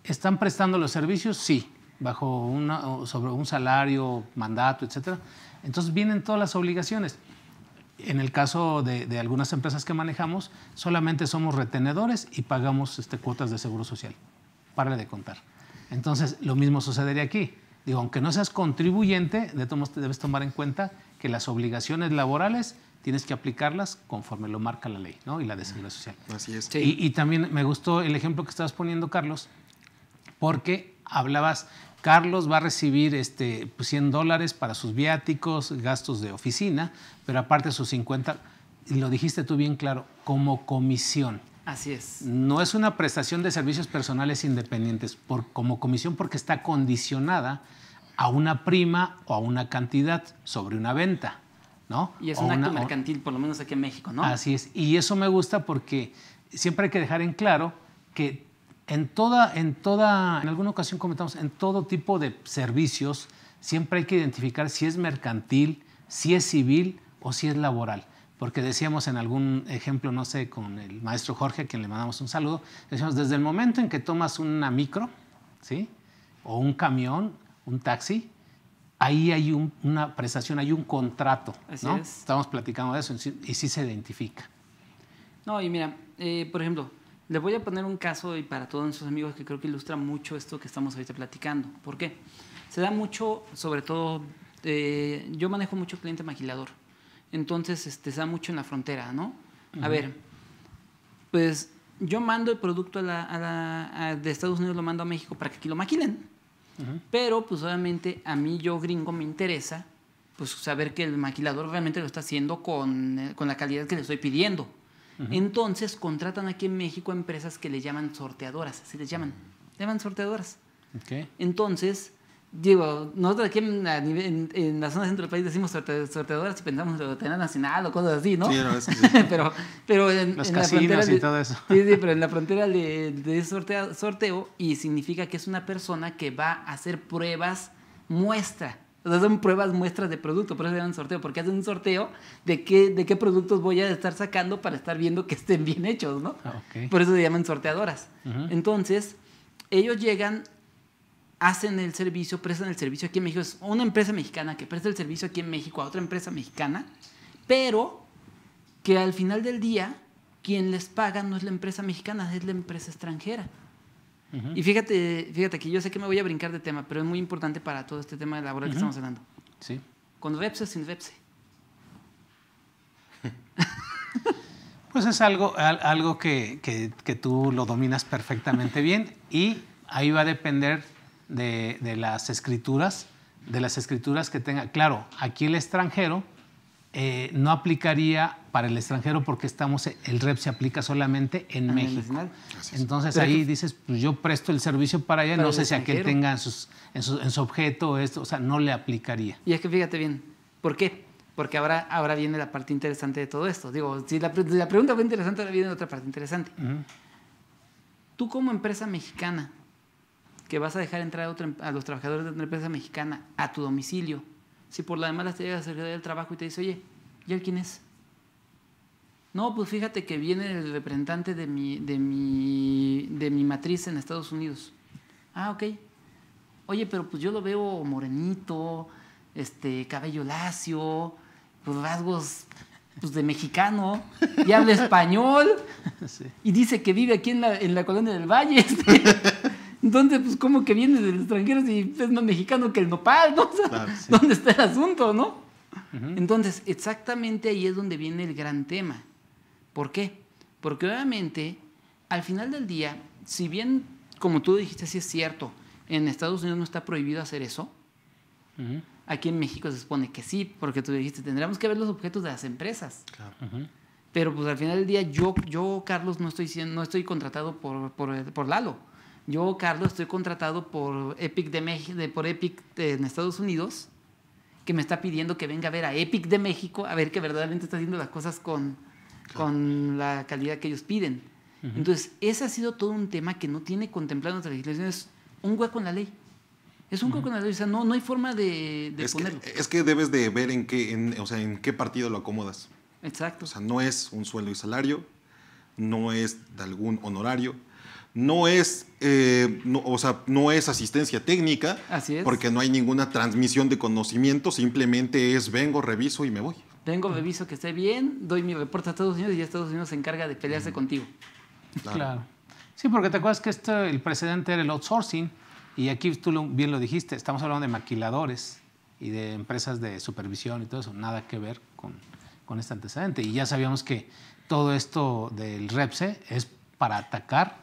¿están prestando los servicios? Sí, sobre un salario, mandato, etcétera. Entonces vienen todas las obligaciones. En el caso de algunas empresas que manejamos, solamente somos retenedores y pagamos cuotas de seguro social. Párale de contar. Entonces, lo mismo sucedería aquí. Digo, aunque no seas contribuyente, de todos modos debes tomar en cuenta que las obligaciones laborales tienes que aplicarlas conforme lo marca la ley, ¿no? Y la de seguridad social. Así es. Sí. Y también me gustó el ejemplo que estabas poniendo, Carlos, porque hablabas, Carlos va a recibir $100 para sus viáticos, gastos de oficina, pero aparte sus 50, y lo dijiste tú bien claro, como comisión. Así es. No es una prestación de servicios personales independientes como comisión, porque está condicionada a una prima o a una cantidad sobre una venta, ¿no? Y es o un acto mercantil, por lo menos aquí en México, ¿no? Así es. Y eso me gusta porque siempre hay que dejar en claro que en alguna ocasión comentamos, en todo tipo de servicios, siempre hay que identificar si es mercantil, si es civil o si es laboral. Porque decíamos en algún ejemplo, no sé, con el maestro Jorge, a quien le mandamos un saludo, decíamos, desde el momento en que tomas una micro, ¿sí? O un camión, un taxi, ahí hay una prestación, hay un contrato, ¿no? Así es. Estamos platicando de eso y sí se identifica. No, y mira, por ejemplo, les voy a poner un caso y para todos nuestros amigos que creo que ilustra mucho esto que estamos ahorita platicando. ¿Por qué? Se da mucho, sobre todo, yo manejo mucho cliente maquilador. Entonces, se da mucho en la frontera, ¿no? A ver, pues yo mando el producto de Estados Unidos, lo mando a México para que aquí lo maquilen. Pero, pues obviamente, a mí, yo gringo, me interesa pues saber que el maquilador realmente lo está haciendo con la calidad que le estoy pidiendo. Entonces, contratan aquí en México empresas que le llaman sorteadoras, así les llaman. Le llaman sorteadoras. Okay. Entonces, digo, nosotros aquí en la zona centro del país decimos sorteadoras y pensamos en la Lotería Nacional o cosas así, ¿no? Sí, no, es que sí. pero en Los en la casinos frontera y todo eso. Sí, pero en la frontera de sorteo, y significa que es una persona que va a hacer pruebas muestra. O sea, son pruebas muestras de producto, por eso se llaman sorteo, porque hacen un sorteo de qué productos voy a estar sacando para estar viendo que estén bien hechos, ¿no? Okay. Por eso se llaman sorteadoras. Entonces, ellos llegan, hacen el servicio, prestan el servicio aquí en México. Es una empresa mexicana que presta el servicio aquí en México a otra empresa mexicana, pero que al final del día, quien les paga no es la empresa mexicana, es la empresa extranjera. Y fíjate que yo sé que me voy a brincar de tema, pero es muy importante para todo este tema laboral que estamos hablando. Sí. ¿Con REPSE o sin REPSE? Pues es algo que tú lo dominas perfectamente bien, y ahí va a depender de las escrituras que tenga. Claro, aquí el extranjero no aplicaría para el extranjero porque el REP se aplica solamente en México. Entonces pero ahí dices, pues yo presto el servicio para allá, no sé si aquel extranjero tenga en su objeto esto, o sea, no le aplicaría. Y es que fíjate bien, ¿por qué? Porque ahora viene la parte interesante de todo esto. Digo, si la pregunta fue interesante, ahora viene otra parte interesante. Tú como empresa mexicana, que vas a dejar entrar a los trabajadores de una empresa mexicana a tu domicilio, si por la demás te llega a Secretaría del Trabajo y te dice, oye, ¿y él quién es? No, pues fíjate que viene el representante de mi matriz en Estados Unidos. Ah, ok. Oye, pero pues yo lo veo morenito, cabello lacio, pues rasgos pues, de mexicano, y habla español, Sí. y dice que vive aquí en la colonia del Valle. Entonces, pues, ¿cómo que viene del extranjero si es más mexicano que el nopal, ¿no? O sea, Claro, sí. ¿dónde está el asunto, no? Entonces, exactamente ahí es donde viene el gran tema. ¿Por qué? Porque obviamente, al final del día, si bien, como tú dijiste, sí es cierto, en Estados Unidos no está prohibido hacer eso, aquí en México se supone que sí, porque tú dijiste, tendríamos que ver los objetos de las empresas. Claro. Pero pues al final del día, yo Carlos, no estoy contratado por Lalo. Yo, Carlos, estoy contratado por Epic por Epic en Estados Unidos, que me está pidiendo que venga a ver a Epic de México, a ver que verdaderamente está haciendo las cosas con la calidad que ellos piden. Entonces, ese ha sido todo un tema que no tiene contemplado en nuestra legislación, es un hueco en la ley. Es un coco nadador, o sea, no hay forma de ponerlo. Es que debes de ver en qué partido lo acomodas. Exacto. O sea, no es un sueldo y salario, no es de algún honorario, no es, no es asistencia técnica, Así es. porque no hay ninguna transmisión de conocimiento, simplemente es vengo, reviso y me voy. Vengo, reviso que esté bien, doy mi reporte a Estados Unidos y Estados Unidos se encarga de pelearse contigo. Claro. Sí, porque te acuerdas que el precedente era el outsourcing y aquí tú bien lo dijiste, estamos hablando de maquiladores y de empresas de supervisión y todo eso, nada que ver con este antecedente. Y ya sabíamos que todo esto del REPSE es para atacar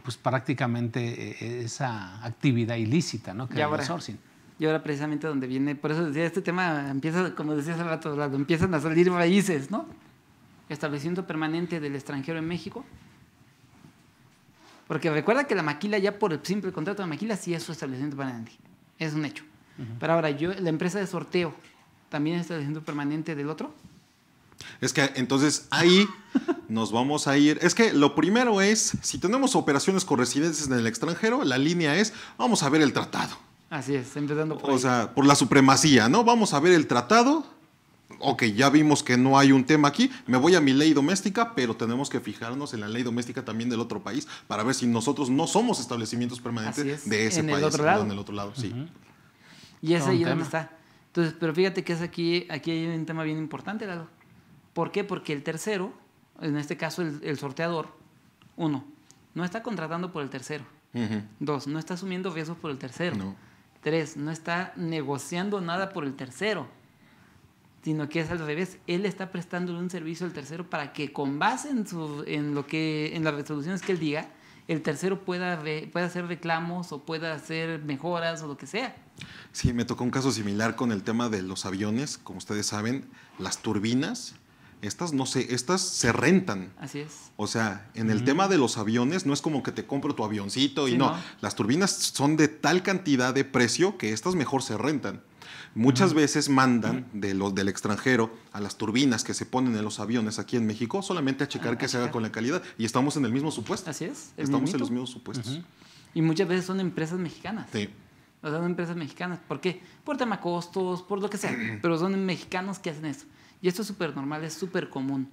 pues prácticamente esa actividad ilícita, ¿no? Que es el outsourcing. Y ahora precisamente donde viene, por eso decía, este tema empieza, como decía hace rato, empiezan a salir raíces, ¿no? Establecimiento permanente del extranjero en México. Porque recuerda que la maquila, ya por el simple contrato de maquila, sí es su establecimiento permanente. Es un hecho. Pero ahora, la empresa de sorteo, ¿también es establecimiento permanente del otro? Es que entonces ahí nos vamos a ir. Es que lo primero es, si tenemos operaciones con residencias en el extranjero, la línea es, vamos a ver el tratado. Así es, empezando por ahí. O sea, por la supremacía, ¿no? Vamos a ver el tratado. Ok, ya vimos que no hay un tema aquí. Me voy a mi ley doméstica, pero tenemos que fijarnos en la ley doméstica también del otro país para ver si nosotros no somos establecimientos permanentes de ese país. En el otro lado, sí. Y es ahí donde está. Entonces, pero fíjate que es aquí hay un tema bien importante, Lalo. ¿Por qué? Porque el tercero, en este caso el sorteador, 1, no está contratando por el tercero. 2, no está asumiendo riesgos por el tercero. No. 3, no está negociando nada por el tercero, sino que es al revés. Él está prestándole un servicio al tercero para que con base en las resoluciones que él diga, el tercero pueda hacer reclamos o pueda hacer mejoras o lo que sea. Sí, me tocó un caso similar con el tema de los aviones. Como ustedes saben, las turbinas, estas se rentan. Así es. O sea, en el tema de los aviones no es como que te compro tu avioncito y Sí, no. Las turbinas son de tal cantidad de precio que estas mejor se rentan. Muchas veces mandan del extranjero a las turbinas que se ponen en los aviones aquí en México solamente a checar que se haga con la calidad. Y estamos en el mismo supuesto. Así es. Estamos en los mismos supuestos. Y muchas veces son empresas mexicanas. Sí. O sea, son empresas mexicanas. ¿Por qué? Por tema costos, por lo que sea. Pero son mexicanos que hacen eso. Y esto es súper normal, es súper común.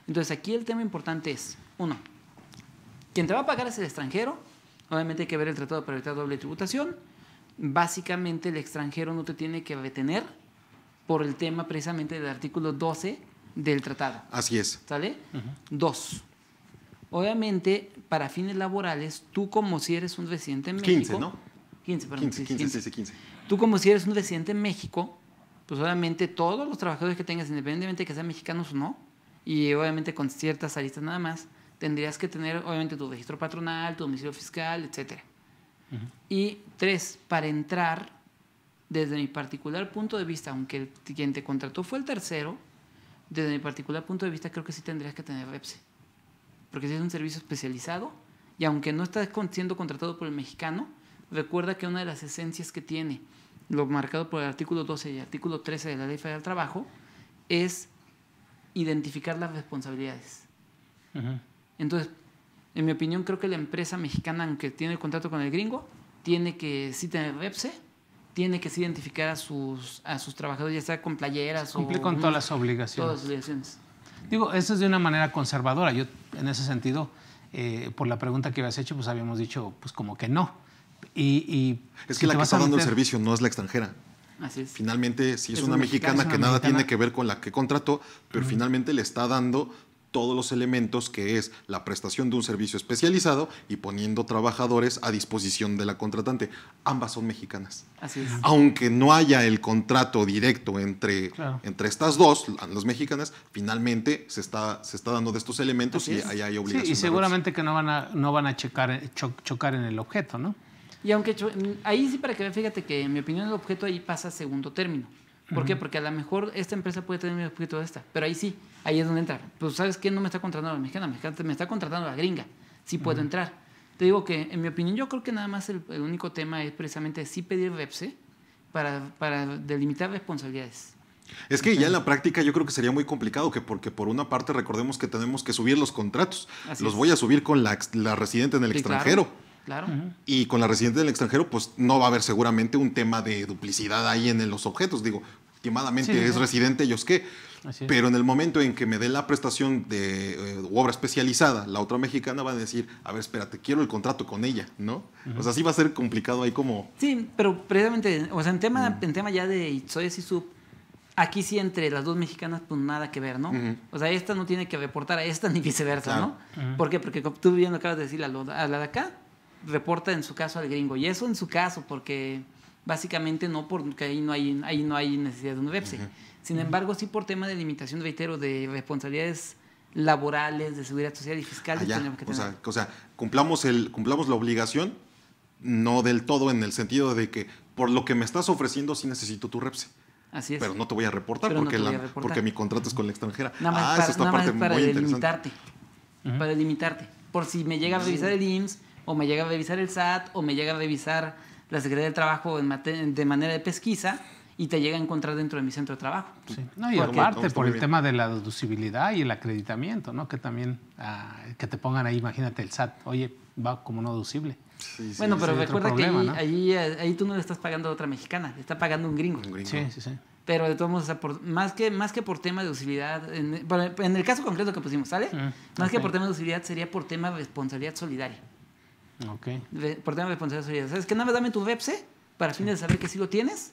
Entonces, aquí el tema importante es, 1, quien te va a pagar es el extranjero. Obviamente hay que ver el tratado para evitar doble tributación. Básicamente, el extranjero no te tiene que retener por el tema precisamente del artículo 12 del tratado. Así es. ¿Sale? 2, obviamente, para fines laborales, tú como si eres un residente en México... 15, ¿no? 15, perdón. 15. Tú como si eres un residente en México, pues obviamente todos los trabajadores que tengas, independientemente de que sean mexicanos o no, y obviamente con ciertas aristas nada más, tendrías que tener obviamente tu registro patronal, tu domicilio fiscal, etc. Y 3, para entrar, desde mi particular punto de vista, aunque quien te contrató fue el tercero, desde mi particular punto de vista creo que sí tendrías que tener REPSE, porque si es un servicio especializado, y aunque no estás siendo contratado por el mexicano, recuerda que una de las esencias que tiene lo marcado por el artículo 12 y el artículo 13 de la Ley Federal del Trabajo es identificar las responsabilidades. Entonces, en mi opinión, creo que la empresa mexicana, aunque tiene el contrato con el gringo, tiene que sí tener REPSE, tiene que sí identificar a sus trabajadores, ya sea con playeras Cumplir con todas las obligaciones. Todas las obligaciones. Digo, eso es de una manera conservadora. Yo, en ese sentido, por la pregunta que habías hecho, pues habíamos dicho, pues como que no. Es que la que está dando el servicio no es la extranjera. Así es. Finalmente, sí es una mexicana que nada tiene que ver con la que contrató, pero finalmente le está dando todos los elementos que es la prestación de un servicio especializado y poniendo trabajadores a disposición de la contratante. Ambas son mexicanas. Así es. Aunque no haya el contrato directo entre estas dos, las mexicanas, finalmente se está dando de estos elementos y ahí hay obligaciones. Sí, y seguramente que no van a chocar en el objeto, ¿no? Y aunque ahí sí, para que vean, fíjate que en mi opinión el objeto ahí pasa a segundo término. ¿Por qué? Porque a lo mejor esta empresa puede tener un objeto de esta, pero ahí sí, ahí es donde entra. Pues ¿sabes qué? No me está contratando la mexicana, me está contratando la gringa. Sí puedo entrar. Te digo que, en mi opinión, yo creo que nada más el único tema es precisamente sí pedir REPSE para delimitar responsabilidades. Es que ya en la práctica yo creo que sería muy complicado, porque por una parte recordemos que tenemos que subir los contratos. Los voy a subir con la residente en el extranjero. Claro. Y con la residente del extranjero, pues no va a haber seguramente un tema de duplicidad ahí en los objetos. Digo, últimamente es residente, ellos qué. Pero en el momento en que me dé la prestación de obra especializada, la otra mexicana va a decir, a ver, espérate, quiero el contrato con ella, ¿no? O sea, sí va a ser complicado ahí como... Sí, pero precisamente, o sea, en tema ya de Itsoes y Sub, aquí sí entre las dos mexicanas, pues nada que ver, ¿no? O sea, esta no tiene que reportar a esta ni viceversa, claro. ¿no? ¿Por qué? Porque como tú bien lo acabas de decir, a la de acá reporta en su caso al gringo. Y eso en su caso, porque básicamente no porque ahí no hay necesidad de un REPSE. Sin embargo, sí por tema de limitación, reitero, de responsabilidades laborales, de seguridad social y fiscal. Tenemos que tener. O sea, cumplamos la obligación, no del todo en el sentido de que por lo que me estás ofreciendo sí necesito tu REPSE. Así es. Pero no te voy a reportar porque mi contrato es con la extranjera. Nada más para delimitarte. Para delimitarte. Por si me llega a revisar el IMSS, o me llega a revisar el SAT, o me llega a revisar la Secretaría del Trabajo de manera de pesquisa, y te llega a encontrar dentro de mi centro de trabajo. Sí. No, y aparte por el tema de la deducibilidad y el acreditamiento, ¿no? Que también, que te pongan ahí, imagínate el SAT, oye, va como no deducible. Sí, bueno, pero recuerda que ahí tú no le estás pagando a otra mexicana, le está pagando un gringo. Sí. Pero de todos modos, o sea, más que por tema de deducibilidad, en el caso concreto que pusimos, ¿sale? Más que por tema de deducibilidad, sería por tema de responsabilidad solidaria. Por tema de responsabilidad solidaria. ¿Sabes qué? Nada más dame tu REPSE para fines de saber que sí lo tienes.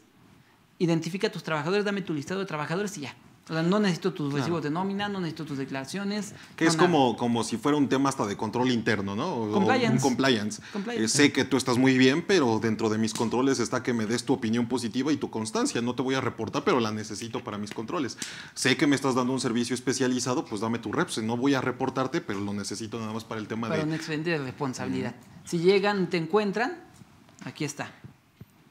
Identifica a tus trabajadores, dame tu listado de trabajadores y ya. O sea, no necesito tus recibos de nómina, no necesito tus declaraciones. Que es como si fuera un tema hasta de control interno, ¿no? Compliance. Un compliance. Sé que tú estás muy bien, pero dentro de mis controles está que me des tu opinión positiva y tu constancia. No te voy a reportar, pero la necesito para mis controles. Sé que me estás dando un servicio especializado, pues dame tu REPSE. No voy a reportarte, pero lo necesito nada más para el tema para un expediente de responsabilidad. Si llegan, te encuentran, aquí está.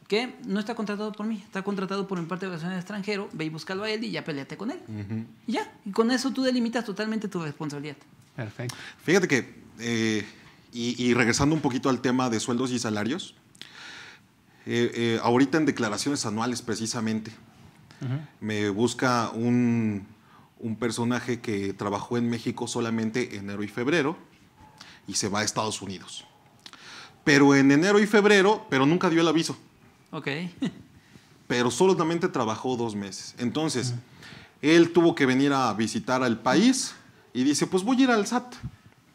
Que no está contratado por mí, está contratado por mi parte de relaciones extranjero, ve y búscalo a él y ya peleate con él. Y ya, y con eso tú delimitas totalmente tu responsabilidad. Perfecto. Fíjate que, y regresando un poquito al tema de sueldos y salarios, ahorita en declaraciones anuales precisamente, me busca un personaje que trabajó en México solamente enero y febrero y se va a Estados Unidos. Pero en enero y febrero, pero nunca dio el aviso. Ok. Pero solamente trabajó 2 meses. Entonces, él tuvo que venir a visitar al país y dice, pues voy a ir al SAT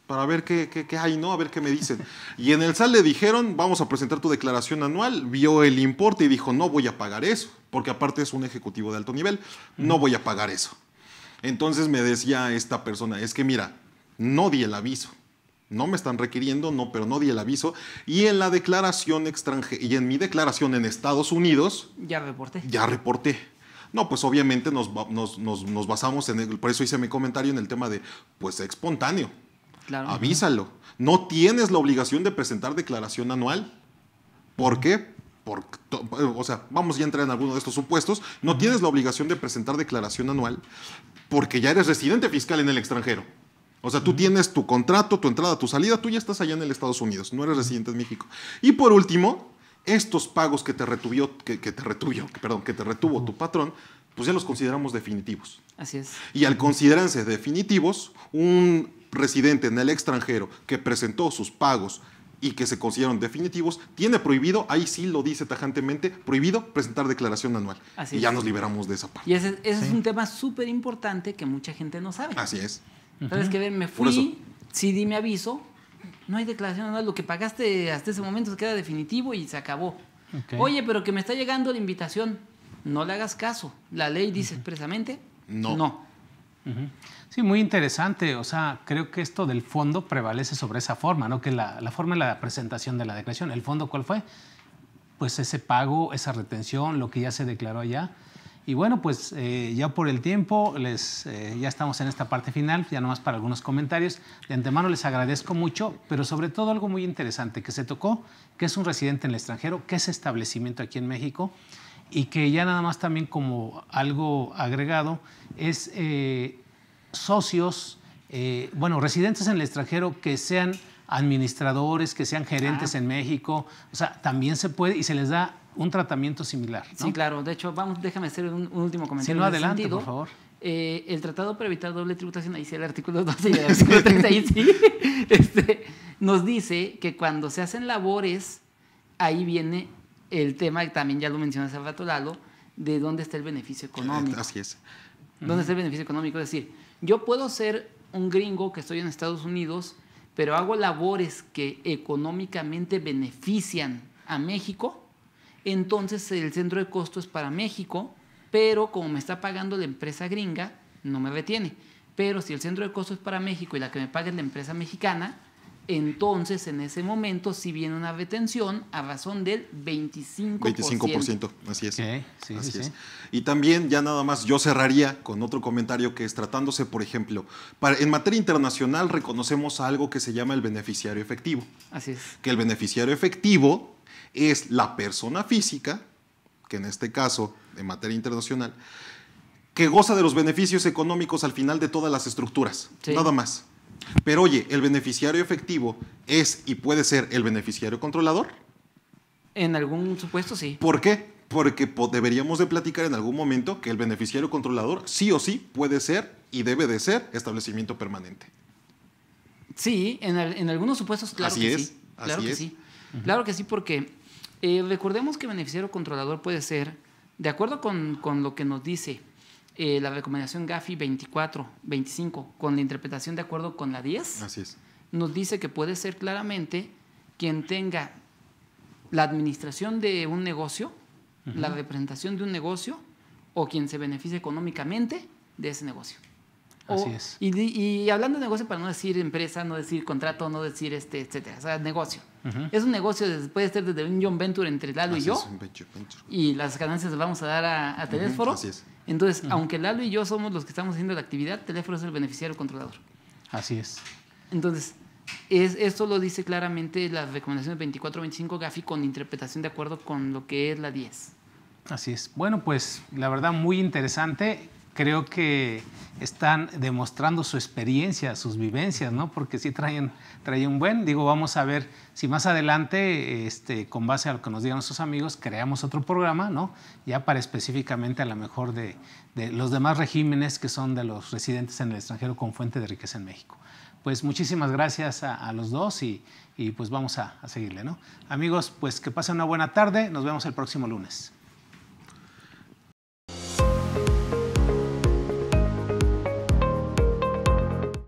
para ver qué hay, ¿no? A ver qué me dicen. Y en el SAT le dijeron, vamos a presentar tu declaración anual. Vio el importe y dijo, no voy a pagar eso, porque aparte es un ejecutivo de alto nivel, no voy a pagar eso. Entonces me decía esta persona, es que mira, no di el aviso. No me están requiriendo, pero no di el aviso. Y en la declaración y en mi declaración en Estados Unidos... Ya reporté. No, pues obviamente nos basamos en por eso hice mi comentario en el tema de, pues espontáneo. Claro. Avísalo. No tienes la obligación de presentar declaración anual. ¿Por qué? O sea, vamos ya a entrar en alguno de estos supuestos. No tienes la obligación de presentar declaración anual porque ya eres residente fiscal en el extranjero. O sea, tú tienes tu contrato, tu entrada, tu salida, tú ya estás allá en el Estados Unidos, no eres residente en México. Y por último, estos pagos que te retuvo tu patrón, pues ya los consideramos definitivos. Así es. Y al considerarse definitivos, un residente en el extranjero que presentó sus pagos y que se consideran definitivos, tiene prohibido, ahí sí lo dice tajantemente, prohibido presentar declaración anual. Así es. Ya nos liberamos de esa parte. Y ese es un tema súper importante que mucha gente no sabe. Así es. ¿Sabes qué? Me fui, sí di mi aviso, no hay declaración anual, lo que pagaste hasta ese momento se queda definitivo y se acabó. Oye, pero que me está llegando la invitación, no le hagas caso. La ley dice expresamente no. Sí, muy interesante. O sea, creo que esto del fondo prevalece sobre esa forma, ¿no? Que la forma de la presentación de la declaración. ¿El fondo cuál fue? Pues ese pago, esa retención, lo que ya se declaró allá. Y bueno, pues ya por el tiempo, ya estamos en esta parte final, ya nomás para algunos comentarios. De antemano les agradezco mucho, pero sobre todo algo muy interesante que se tocó, que es un residente en el extranjero, que es establecimiento aquí en México, y que ya nada más también como algo agregado, es socios, residentes en el extranjero que sean administradores, que sean gerentes en México, o sea, también se puede y se les da un tratamiento similar, ¿no? Sí, claro. De hecho, déjame hacer un último comentario. Si no, en ese adelante, sentido. por favor. El Tratado para Evitar Doble Tributación, ahí sí el artículo 12 y el artículo 30, ahí sí, nos dice que cuando se hacen labores, ahí viene el tema, también ya lo mencioné hace rato, Lalo, de dónde está el beneficio económico. Así es. ¿Dónde está el beneficio económico? Es decir, yo puedo ser un gringo que estoy en Estados Unidos, pero hago labores que económicamente benefician a México, entonces el centro de costo es para México, pero como me está pagando la empresa gringa, no me retiene. Pero si el centro de costo es para México y la que me paga es la empresa mexicana, entonces en ese momento sí viene una retención a razón del 25%. 25%, así es. Okay, sí, así sí, es. sí. Y también, ya nada más, yo cerraría con otro comentario que es tratándose, por ejemplo, en materia internacional reconocemos algo que se llama el beneficiario efectivo. Así es. Que el beneficiario efectivo es la persona física, que en este caso, en materia internacional, que goza de los beneficios económicos al final de todas las estructuras, Sí. nada más. Pero oye, ¿el beneficiario efectivo es y puede ser el beneficiario controlador? En algún supuesto, sí. ¿Por qué? Porque deberíamos de platicar en algún momento que el beneficiario controlador sí o sí puede ser y debe de ser establecimiento permanente. Sí, en algunos supuestos, claro Así que es, sí. así Claro que es. sí. Claro que sí, porque recordemos que beneficiario controlador puede ser, de acuerdo con lo que nos dice la recomendación GAFI 24-25, con la interpretación de acuerdo con la 10, Así es. nos dice que puede ser claramente quien tenga la administración de un negocio, la representación de un negocio, o quien se beneficie económicamente de ese negocio. Así es. Y hablando de negocio, para no decir empresa, no decir contrato, no decir etcétera, o sea, negocio. Es un negocio, puede ser desde un joint venture entre Lalo y Así yo, es, un venture. y las ganancias las vamos a dar a Teléfono. Así es. Entonces, aunque Lalo y yo somos los que estamos haciendo la actividad, Teléfono es el beneficiario controlador. Así es. Entonces, esto lo dice claramente las recomendaciones 24-25 GAFI con interpretación de acuerdo con lo que es la 10. Así es. Bueno, pues la verdad muy interesante. Creo que están demostrando su experiencia, sus vivencias, ¿no? Porque sí traen un buen. Digo, vamos a ver si más adelante, con base a lo que nos digan nuestros amigos, creamos otro programa, ¿no? Ya para específicamente a lo mejor de los demás regímenes que son de los residentes en el extranjero con fuente de riqueza en México. Pues muchísimas gracias a los dos y pues vamos a seguirle, ¿no? Amigos, pues que pasen una buena tarde. Nos vemos el próximo lunes.